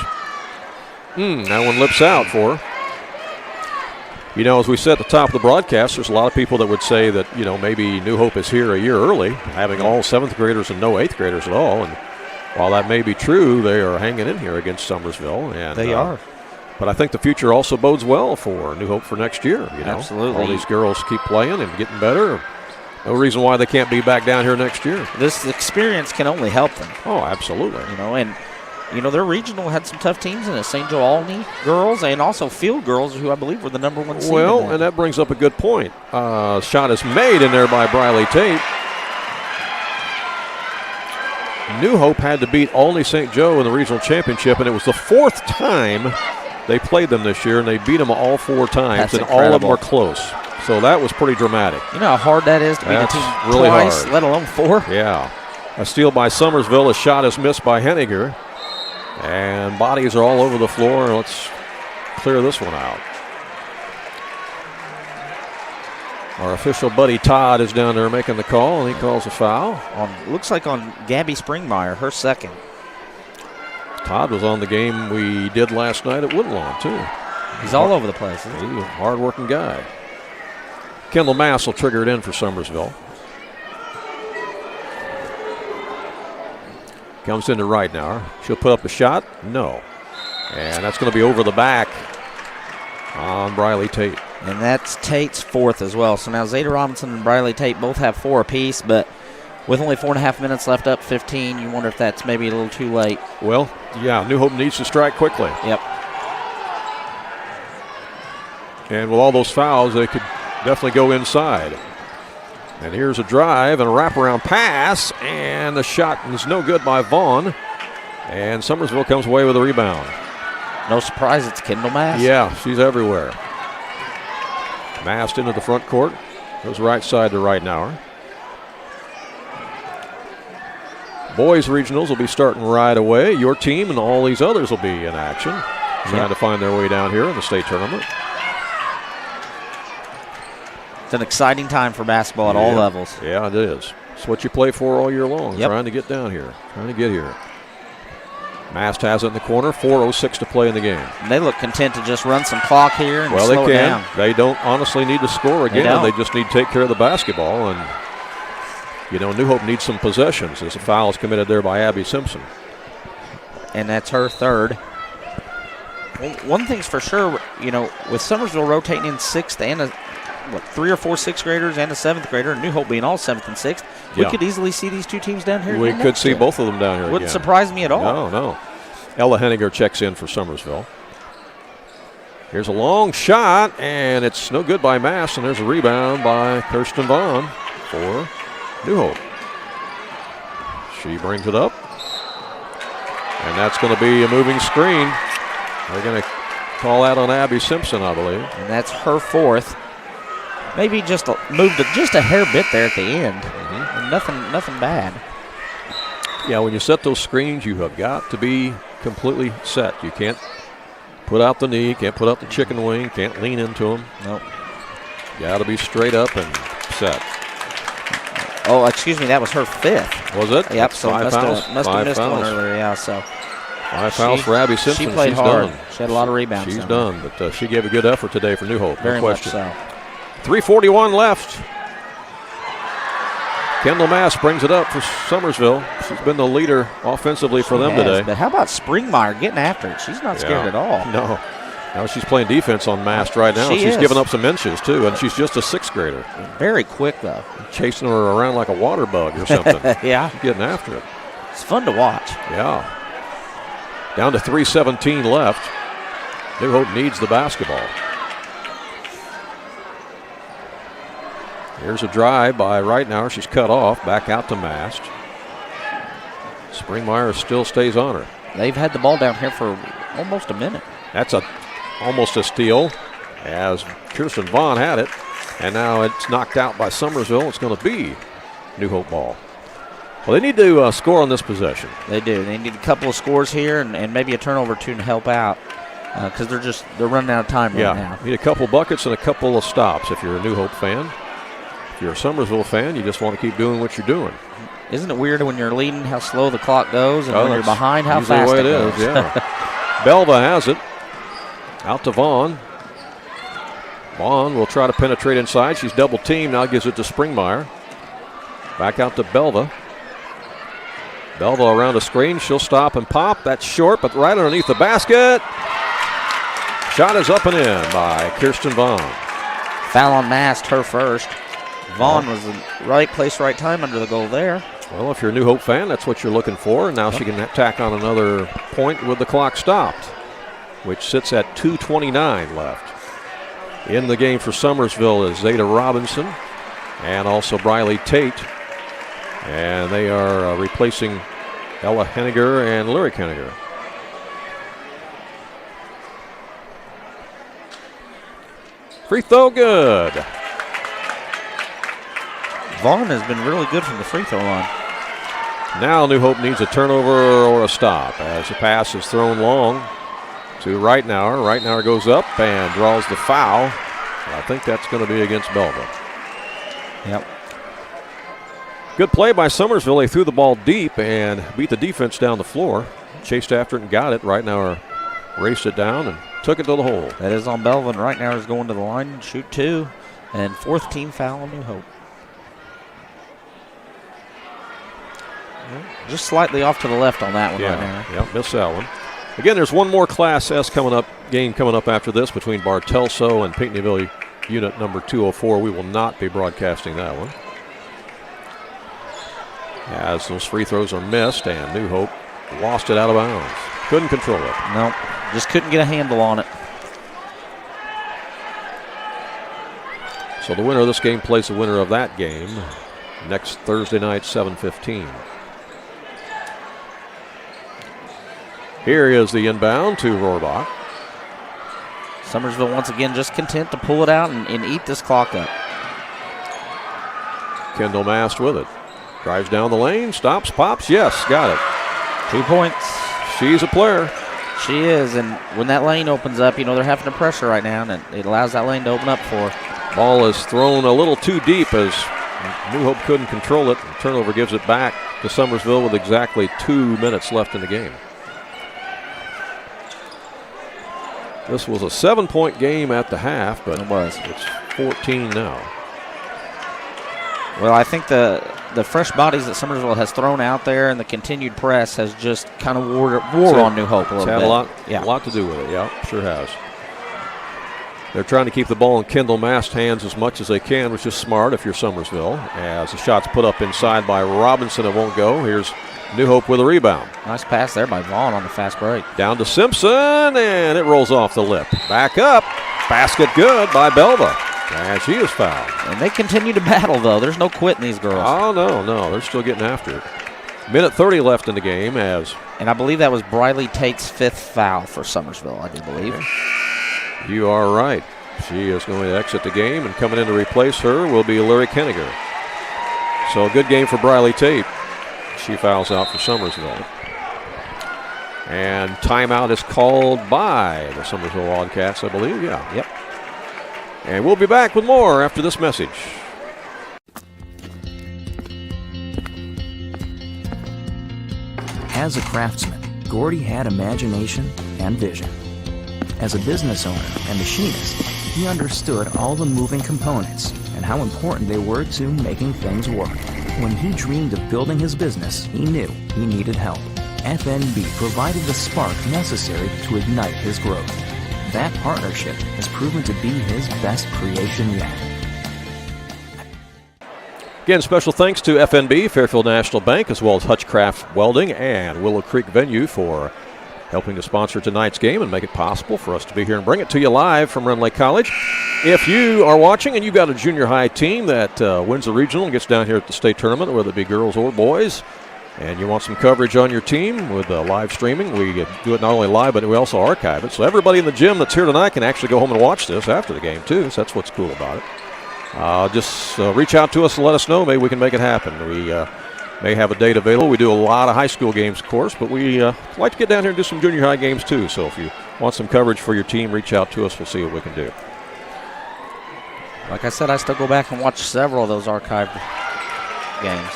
S2: That one lips out for her. You know, as we said at the top of the broadcast, there's a lot of people that would say that, you know, maybe New Hope is here a year early, having all 7th graders and no 8th graders at all. And while that may be true, they are hanging in here against Summersville. And
S6: they are.
S2: But I think the future also bodes well for New Hope for next year. You know?
S6: Absolutely.
S2: All these girls keep playing and getting better. No reason why they can't be back down here next year.
S6: This experience can only help them.
S2: Oh, absolutely.
S6: You know, and their regional had some tough teams in it. St. Joe Albany girls and also Field girls, who I believe were the number 1 seed.
S2: Well, and that brings up a good point. Shot is made in there by Briley Tate. New Hope had to beat Albany St. Joe in the regional championship, and it was the 4th time they played them this year, and they beat them all 4 times, and all of them were close. So that was pretty dramatic.
S6: You know how hard that is to beat a team
S2: really
S6: twice,
S2: hard.
S6: let alone 4?
S2: Yeah. A steal by Summersville. A shot is missed by Henniger. And bodies are all over the floor. Let's clear this one out. Our official Buddy Todd is down there making the call, and he calls a foul.
S6: Looks like on Gabby Springmeyer, her second.
S2: Todd was on the game we did last night at Woodlawn, too.
S6: He's all over the place.
S2: He's a hard-working guy. Kendall Mass will trigger it in for Summersville. Comes into right now. She'll put up a shot. No. And that's going to be over the back on Briley Tate.
S6: And that's Tate's 4th as well. So now Zeta Robinson and Briley Tate both have 4 apiece, but with only 4.5 minutes left, up 15, you wonder if that's maybe a little too late.
S2: Well, yeah, New Hope needs to strike quickly.
S6: Yep.
S2: And with all those fouls, they could definitely go inside. And here's a drive and a wraparound pass, and the shot is no good by Vaughn. And Summersville comes away with a rebound.
S6: No surprise, it's Kendall Mass.
S2: Yeah, she's everywhere. Mast into the front court. Goes right side to Reitenauer. Boys regionals will be starting right away. Your team and all these others will be in action, trying to find their way down here in the state tournament.
S6: It's an exciting time for basketball at all levels.
S2: Yeah, it is. It's what you play for all year long, trying to get down here, trying to get here. Mast has it in the corner, 4:06 to play in the game.
S6: And they look content to just run some clock here and slow
S2: they
S6: it
S2: can.
S6: down.
S2: They don't honestly need to score again. They just need to take care of the basketball. And, you know, New Hope needs some possessions as a foul is committed there by Abby Simpson.
S6: And that's her 3rd. One thing's for sure, you know, with Summersville rotating in 6th and 3 or 4 6th graders and a 7th grader, and New Hope being all 7th and 6th, we could easily see these 2 teams down here.
S2: We could see both of them down here.
S6: Wouldn't surprise me at all.
S2: No. Ella Henniger checks in for Summersville. Here's a long shot, and it's no good by Mass, and there's a rebound by Kirsten Vaughn for New Hope. She brings it up, and that's going to be a moving screen. They're going to call out on Abby Simpson, I believe.
S6: And that's her 4th. Maybe just moved just a hair bit there at the end. And nothing bad.
S2: Yeah, when you set those screens, you have got to be completely set. You can't put out the knee, can't put out the chicken wing, can't lean into them.
S6: Nope.
S2: You got to be straight up and set.
S6: Oh, excuse me, that was her 5th.
S2: Was it?
S6: Yep, so must have missed
S2: fouls.
S6: one earlier, yeah. So
S2: 5 fouls for Abby Simpson.
S6: She played
S2: She's
S6: hard.
S2: done.
S6: She had a lot of rebounds.
S2: She's done, but she gave a good effort today for New Hope.
S6: Very
S2: no question.
S6: much so.
S2: 3:41 left. Kendall Mass brings it up for Summersville. She's been the leader offensively for them today.
S6: But how about Springmeyer getting after it? She's not scared at all.
S2: No. Now she's playing defense on Mast right now. She's giving up some inches, too, and she's just a 6th grader.
S6: Very quick, though.
S2: Chasing her around like a water bug or something.
S6: Yeah.
S2: She's getting after it.
S6: It's fun to watch.
S2: Yeah. Down to 3:17 left. New Hope needs the basketball. Here's a drive by Reitenauer. She's cut off. Back out to Mast. Springmeyer still stays on her.
S6: They've had the ball down here for almost a minute.
S2: That's almost a steal as Kirsten Vaughn had it. And now it's knocked out by Summersville. It's going to be New Hope ball. Well, they need to score on this possession.
S6: They do. They need a couple of scores here and maybe a turnover or 2 to help out. because they're running out of time right now.
S2: Need a couple buckets and a couple of stops if you're a New Hope fan. If you're a Summersville fan, you just want to keep doing what you're doing.
S6: Isn't it weird when you're leading how slow the clock goes, and when you're behind how fast
S2: the way
S6: it
S2: it
S6: goes?
S2: is, yeah. Belva has it. Out to Vaughn. Vaughn will try to penetrate inside. She's double teamed. Now gives it to Springmeyer. Back out to Belva. Belva around the screen. She'll stop and pop. That's short, but right underneath the basket. Shot is up and in by Kirsten Vaughn.
S6: Foul on Mast, her first. Vaughn was in right place, right time under the goal there.
S2: Well, if you're a New Hope fan, that's what you're looking for. And now she can tack on another point with the clock stopped, which sits at 2:29 left. In the game for Summersville is Zeta Robinson and also Briley Tate. And they are replacing Ella Henniger and Lyric Henniger. Free throw good.
S6: Vaughn has been really good from the free throw line.
S2: Now New Hope needs a turnover or a stop as the pass is thrown long to Reitnauer. Reitnauer goes up and draws the foul. I think that's going to be against Belva.
S6: Yep.
S2: Good play by Summersville. They threw the ball deep and beat the defense down the floor. Chased after it and got it. Reitnauer raced it down and took it to the hole.
S6: That is on Belva, and Reitnauer is going to the line and shoot two. And fourth team foul on New Hope. Just slightly off to the left on that one right now.
S2: Yeah, missed that one. Again, there's one more Class S game coming up after this between Bartelso and Pinckneyville unit number 204. We will not be broadcasting that one, as those free throws are missed, and New Hope lost it out of bounds. Couldn't control it.
S6: Nope, just couldn't get a handle on it.
S2: So the winner of this game plays the winner of that game next Thursday night, 7:15. Here is the inbound to Rohrbach.
S6: Summersville once again just content to pull it out and eat this clock up.
S2: Kendall Mast with it. Drives down the lane, stops, pops, yes, got it.
S6: 2 points.
S2: She's a player.
S6: She is, and when that lane opens up, they're having to pressure right now, and it allows that lane to open up for her.
S2: Ball is thrown a little too deep as New Hope couldn't control it. And turnover gives it back to Summersville with exactly 2 minutes left in the game. This was a 7-point game at the half, but it's 14 now.
S6: Well, I think the fresh bodies that Summersville has thrown out there and the continued press has just kind of wore on New Hope a little bit.
S2: It's had a lot to do with it, yeah, sure has. They're trying to keep the ball in Kendall Mast's hands as much as they can, which is smart if you're Summersville. As the shot's put up inside by Robinson, it won't go. Here's New Hope with a rebound.
S6: Nice pass there by Vaughn on the fast break.
S2: Down to Simpson, and it rolls off the lip. Back up. Basket good by Belva. And she is fouled.
S6: And they continue to battle, though. There's no quitting these girls.
S2: Oh, no. They're still getting after it. Minute 30 left in the game as...
S6: And I believe that was Briley Tate's 5th foul for Summersville, I do believe.
S2: Okay. You are right. She is going to exit the game, and coming in to replace her will be Lyric Henniger. So a good game for Briley Tate. She fouls out for Summersville. And timeout is called by the Summersville Wildcats, I believe. Yeah.
S6: Yep.
S2: And we'll be back with more after this message.
S4: As a craftsman, Gordy had imagination and vision. As a business owner and machinist, he understood all the moving components and how important they were to making things work. When he dreamed of building his business, he knew he needed help. FNB provided the spark necessary to ignite his growth. That partnership has proven to be his best creation yet.
S2: Again, special thanks to FNB, Fairfield National Bank, as well as Hutchcraft Welding and Willow Creek Venue for helping to sponsor tonight's game and make it possible for us to be here and bring it to you live from Rend Lake College. If you are watching and you've got a junior high team that wins the regional and gets down here at the state tournament, whether it be girls or boys, and you want some coverage on your team with live streaming, we do it not only live, but we also archive it. So everybody in the gym that's here tonight can actually go home and watch this after the game, too. So that's what's cool about it. Just reach out to us and let us know. Maybe we can make it happen. We may have a date available. We do a lot of high school games, of course, but we like to get down here and do some junior high games, too. So if you Want some coverage for your team, reach out to us. We'll see what we can do.
S6: Like I said, I still go back and watch several of those archived games.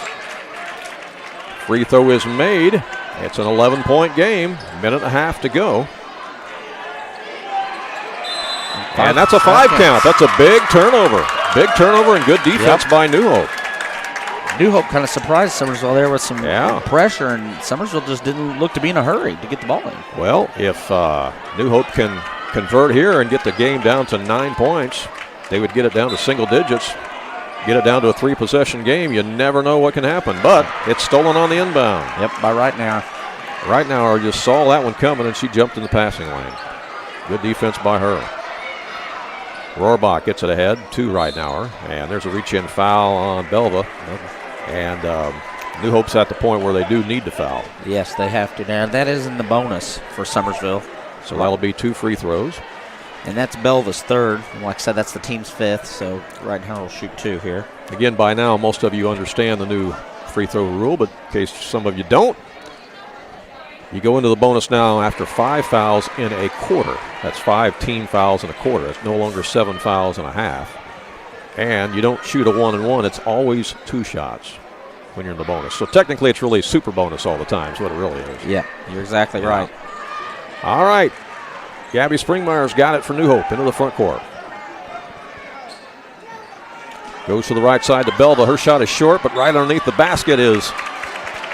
S2: Free throw is made. It's an 11-point game. Minute and a half to go. And that's a 5 count. That's a big turnover. Big turnover and good defense by New Hope.
S6: New Hope kind of surprised Summersville there with some pressure, and Summersville just didn't look to be in a hurry to get the ball in.
S2: Well, if New Hope can convert here and get the game down to 9 points, they would get it down to single digits, get it down to a 3-possession game. You never know what can happen, but it's stolen on the inbound.
S6: Yep, by Right Now.
S2: Right Now just saw that one coming, and she jumped in the passing lane. Good defense by her. Rohrbach gets it ahead to Right Now, and there's a reach-in foul on Belva. And New Hope's at the point where they do need to foul.
S6: Yes, they have to. Now, that is in the bonus for Summersville.
S2: So that'll be 2 free throws.
S6: And that's Belva's 3rd. And like I said, that's the team's 5th, so Right Now will shoot 2 here.
S2: Again, by now, most of you understand the new free throw rule, but in case some of you don't, you go into the bonus now after 5 fouls in a quarter. That's 5 team fouls in a quarter. It's no longer 7 fouls and a half. And you don't shoot a 1-and-1. It's always 2 shots when you're in the bonus. So technically it's really super bonus all the time is what it really is.
S6: Yeah, you're exactly right.
S2: All right. Gabby Springmeyer's got it for New Hope into the front court. Goes to the right side to Belva. Her shot is short, but right underneath the basket is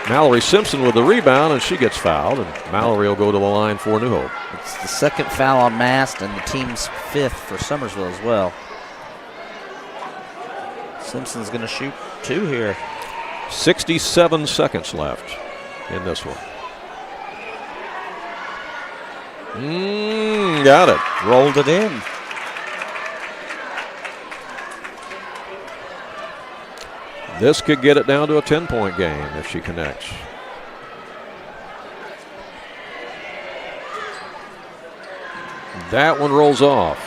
S2: Mallory Simpson with the rebound, and she gets fouled. And Mallory will go to the line for New Hope.
S6: It's the 2nd foul on Mast and the team's 5th for Summersville as well. Simpson's going to shoot 2 here.
S2: 67 seconds left in this one. Got it.
S6: Rolled it in.
S2: This could get it down to a 10-point game if she connects. That one rolls off.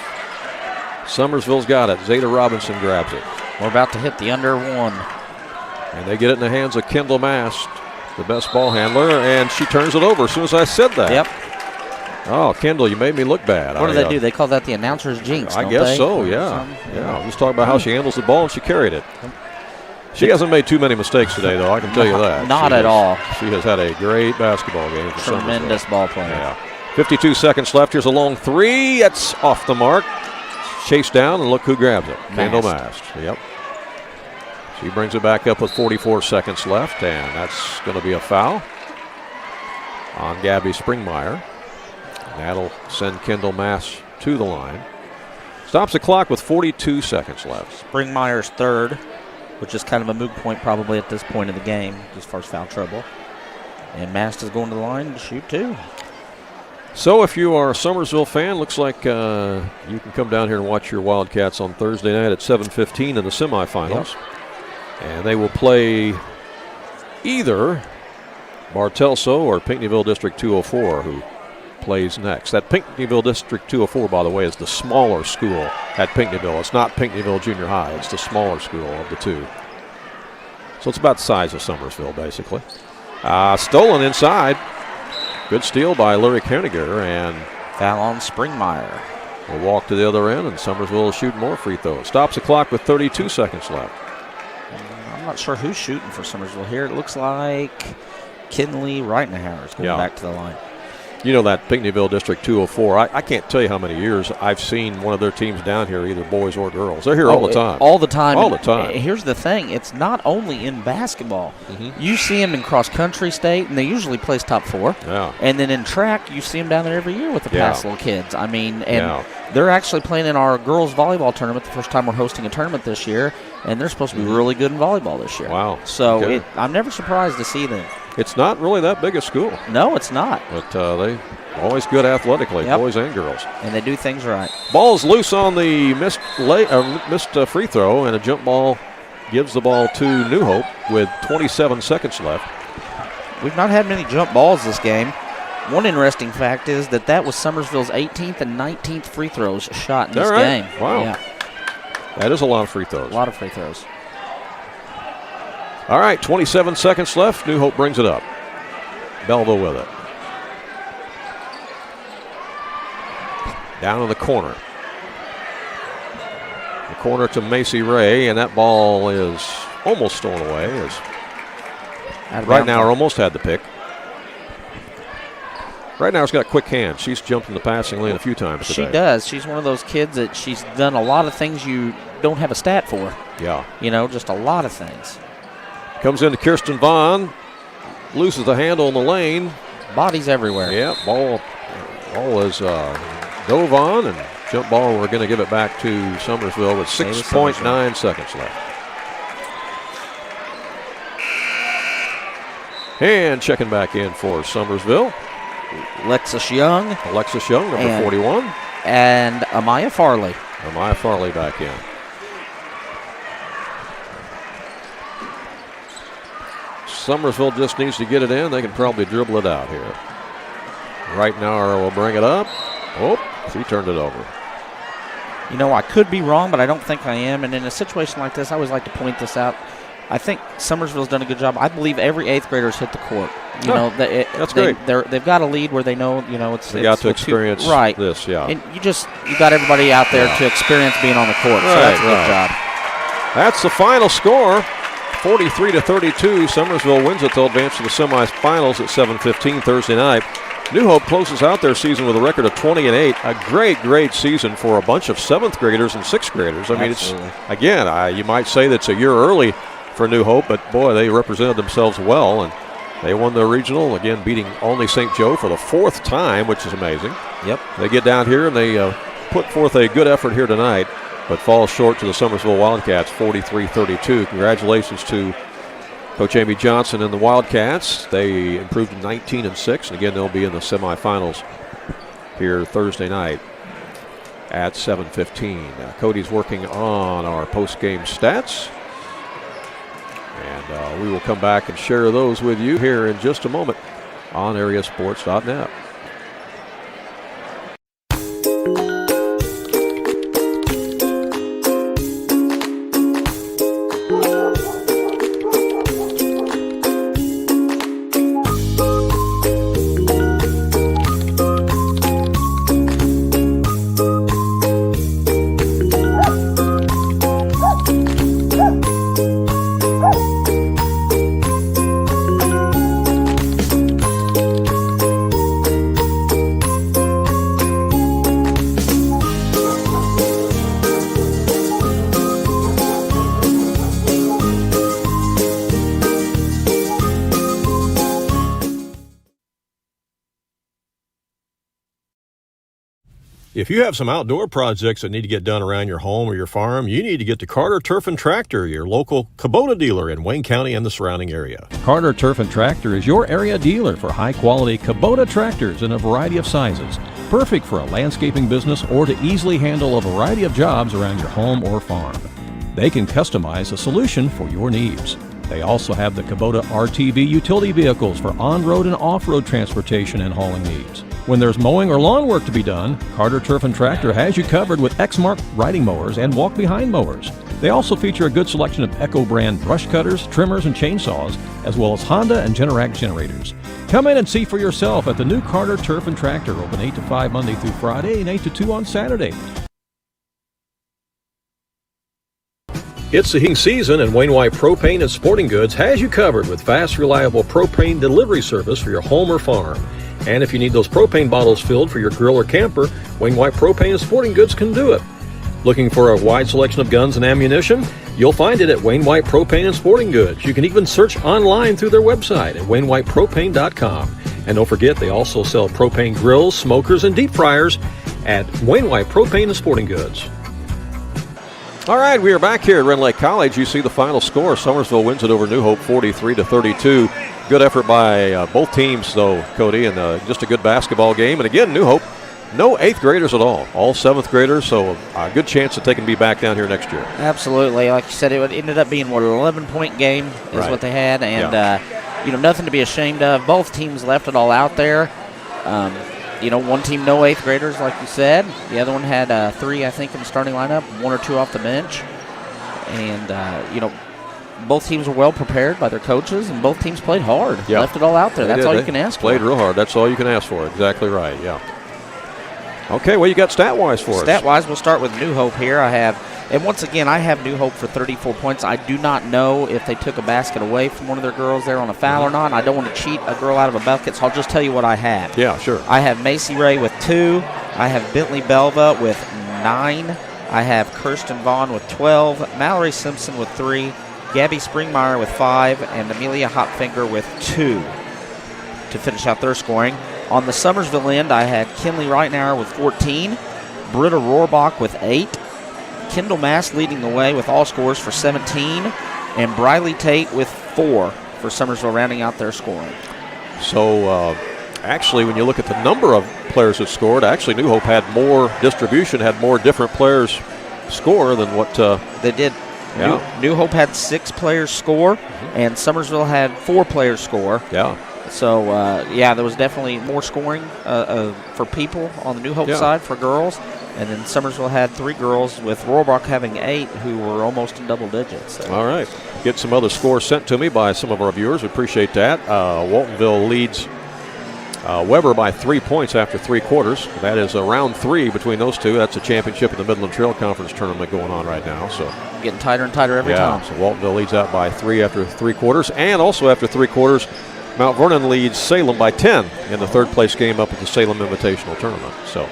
S2: Summersville's got it. Zeta Robinson grabs it.
S6: We're about to hit the under 1.
S2: And they get it in the hands of Kendall Mast, the best ball handler, and she turns it over as soon as I said that.
S6: Yep.
S2: Oh, Kendall, you made me look bad.
S6: What do they do? They call that the announcer's jinx,
S2: I guess so, yeah. Yeah, just talking about how she handles the ball, and she carried it. She hasn't made too many mistakes today, though, I can tell you that.
S6: Not at all.
S2: She has had a great basketball game.
S6: Tremendous ball player.
S2: Yeah. 52 seconds left. Here's a long 3. It's off the mark. Chased down, and look who grabs it. Kendall Mast. Yep. She brings it back up with 44 seconds left, and that's going to be a foul on Gabby Springmeyer. That'll send Kendall Mast to the line. Stops the clock with 42 seconds left.
S6: Springmeyer's 3rd, which is kind of a moot point probably at this point of the game as far as foul trouble. And Mast is going to the line to shoot 2.
S2: So if you are a Summersville fan, looks like you can come down here and watch your Wildcats on Thursday night at 7:15 in the semifinals. Yep. And they will play either Bartelso or Pinckneyville District 204, who plays next. That Pinckneyville District 204, by the way, is the smaller school at Pinckneyville. It's not Pinckneyville Junior High. It's the smaller school of the two. So it's about the size of Summersville, basically. Stolen inside. Good steal by Lyric Henniger, and
S6: foul on Springmeyer.
S2: Will walk to the other end, and Summersville will shoot more free throws. Stops the clock with 32 seconds left.
S6: I'm not sure who's shooting for Summersville here. It looks like Kinley Reitenhauer is going back to the line.
S2: You know that Pinckneyville District 204, I can't tell you how many years I've seen one of their teams down here, either boys or girls. They're here all the time.
S6: All the time.
S2: All the time.
S6: Here's the thing. It's not only in basketball. Mm-hmm. You see them in cross-country state, and they usually place top 4.
S2: Yeah.
S6: And then in track, you see them down there every year with the past little kids. I mean, and they're actually playing in our girls volleyball tournament, the first time we're hosting a tournament this year, and they're supposed to be really good in volleyball this year.
S2: Wow.
S6: So I'm never surprised to see them.
S2: It's not really that big a school.
S6: No, it's not.
S2: But they always good athletically, boys and girls.
S6: And they do things right.
S2: Ball's loose on the missed free throw, and a jump ball gives the ball to New Hope with 27 seconds left.
S6: We've not had many jump balls this game. One interesting fact is that was Summersville's 18th and 19th free throws shot in this game.
S2: Wow.
S6: Yeah.
S2: That is a lot of free throws.
S6: A lot of free throws.
S2: All right, 27 seconds left. New Hope brings it up. Belva with it. down in the corner. The corner to Macy Ray, and that ball is almost stolen away. Right now, almost had the pick. Right now, she's got quick hands. She's jumped in the passing lane a few times today.
S3: She does. She's one of those kids that she's done a lot of things you don't have a stat for.
S2: Yeah.
S3: You know, just a lot of things.
S2: Comes into Kirsten Vaughn. Loses the handle in the lane.
S3: Bodies everywhere.
S2: Yeah, ball is dove on, and jump ball, we're going to give it back to Summersville with 6.9 seconds left. And checking back in for Summersville.
S3: Alexis Young,
S2: number 41.
S3: And Amaya Farley.
S2: Amaya Farley back in. Summersville just needs to get it in. They can probably dribble it out here. Right now, will bring it up. Oh, she turned it over.
S3: You know, I could be wrong, but I don't think I am. And in a situation like this, I always like to point this out. I think Summersville's done a good job. I believe every 8th grader's hit the court. You know,
S2: that's great.
S3: They've got a lead where they know,
S2: they got to experience this, yeah.
S3: And you got everybody out there to experience being on the court. So that's a good job.
S2: That's the final score. 43-32. Summersville wins it. They'll advance to the semifinals at 7:15 Thursday night. New Hope closes out their season with a record of 20-8. A great season for a bunch of 7th graders and 6th graders. I mean,
S3: Absolutely.
S2: it's, again, you might say that's a year early for New Hope, but boy, they represented themselves well, and they won the regional, again, beating only St. Joe for the 4th time, which is amazing.
S3: Yep.
S2: They get down here, and they put forth a good effort here tonight, but fall short to the Summersville Wildcats, 43-32. Congratulations to Coach Amy Johnson and the Wildcats. They improved to 19-6, and again, they'll be in the semifinals here Thursday night at 7:15. Cody's working on our post-game stats, and we will come back and share those with you here in just a moment on AreaSports.net.
S1: If you have some outdoor projects that need to get done around your home or your farm, you need to get to Carter Turf and Tractor, your local Kubota dealer in Wayne County and the surrounding area.
S8: Carter Turf and Tractor is your area dealer for high-quality Kubota tractors in a variety of sizes, perfect for a landscaping business or to easily handle a variety of jobs around your home or farm. They can customize a solution for your needs. They also have the Kubota RTV utility vehicles for on-road and off-road transportation and hauling needs. When there's mowing or lawn work to be done, Carter Turf and Tractor has you covered with Exmark riding mowers and walk-behind mowers. They also feature a good selection of Echo brand brush cutters, trimmers, and chainsaws, as well as Honda and Generac generators. Come in and see for yourself at the new Carter Turf and Tractor, open 8 to 5 Monday through Friday and 8 to 2 on Saturday.
S1: It's the heating season, and Wayne White Propane and Sporting Goods has you covered with fast, reliable propane delivery service for your home or farm. And if you need those propane bottles filled for your grill or camper, Wayne White Propane and Sporting Goods can do it. Looking for a wide selection of guns and ammunition? You'll find it at Wayne White Propane and Sporting Goods. You can even search online through their website at WayneWhitePropane.com. And don't forget, they also sell propane grills, smokers, and deep fryers at Wayne White Propane and Sporting Goods.
S2: All right, we are back here at Rend Lake College. You see the final score. Summersville wins it over New Hope 43-32. Good effort by both teams, though, Cody, and just a good basketball game. And again, New Hope, no 8th graders at all 7th graders, so a good chance that they can be back down here next year.
S3: Absolutely. Like you said, it ended up being, an 11-point game is what they had, and nothing to be ashamed of. Both teams left it all out there. One team, no 8th graders, like you said. The other one had 3, I think, in the starting lineup, 1 or 2 off the bench. And, both teams were well prepared by their coaches, and both teams played hard. Left it all out there. That's all you can ask for.
S2: Played real hard. That's all you can ask for. Exactly right, yeah. Okay, well, you got stat-wise for us.
S6: Stat-wise, we'll start with New Hope here. And once again, I have New Hope for 34 points. I do not know if they took a basket away from one of their girls there on a foul or not. I don't want to cheat a girl out of a bucket, so I'll just tell you what I have.
S2: Yeah, sure.
S6: I have Macy Ray with 2. I have Bentley Belva with 9. I have Kirsten Vaughn with 12. Mallory Simpson with 3. Gabby Springmeyer with 5. And Amelia Hopfinger with 2 to finish out their scoring. On the Summersville end, I had Kinley Reitnauer with 14. Britta Rohrbach with 8. Kendall Mass leading the way with all scores for 17, and Briley Tate with 4 for Summersville rounding out their scoring.
S2: So, actually, when you look at the number of players that scored, actually New Hope had more distribution, had more different players score than what
S6: they did.
S2: Yeah.
S6: New Hope had 6 players score, and Summersville had 4 players score.
S2: Yeah.
S6: So, there was definitely more scoring for people on the New Hope side for girls. And then Summersville had 3 girls, with Rohrbach having 8, who were almost in double digits. So.
S2: All right. Get some other scores sent to me by some of our viewers. We appreciate that. Waltonville leads Weber by 3 points after 3 quarters. That is round 3 between those two. That's a championship in the Midland Trail Conference tournament going on right now. So
S6: getting tighter and tighter every time.
S2: So Waltonville leads out by 3 after 3 quarters. And also after 3 quarters, Mount Vernon leads Salem by 10 in the third-place game up at the Salem Invitational Tournament. So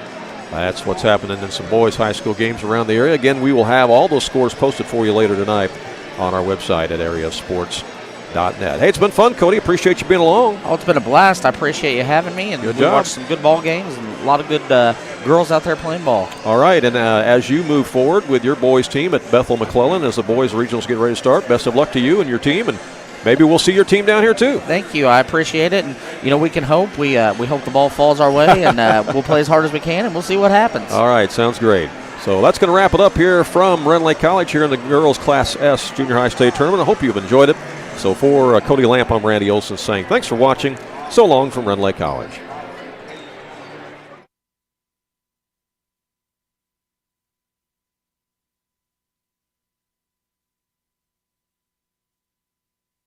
S2: that's what's happening in some boys' high school games around the area. Again, we will have all those scores posted for you later tonight on our website at AreaSports.net. Hey, it's been fun, Cody. Appreciate you being along.
S6: Oh, it's been a blast. I appreciate you having me. And
S2: good
S6: we
S2: job.
S6: watched some good ball games and a lot of good girls out there playing ball.
S2: All right, and as you move forward with your boys' team at Bethel McClellan, as the boys' regionals get ready to start, best of luck to you and your team, and maybe we'll see your team down here too.
S6: Thank you. I appreciate it. And, we can hope. We hope the ball falls our way, and we'll play as hard as we can, and we'll see what happens.
S2: All right. Sounds great. So that's going to wrap it up here from Rend Lake College here in the girls' Class S Junior High State Tournament. I hope you've enjoyed it. So for Cody Lamp, I'm Randy Olson saying thanks for watching. So long from Rend Lake College.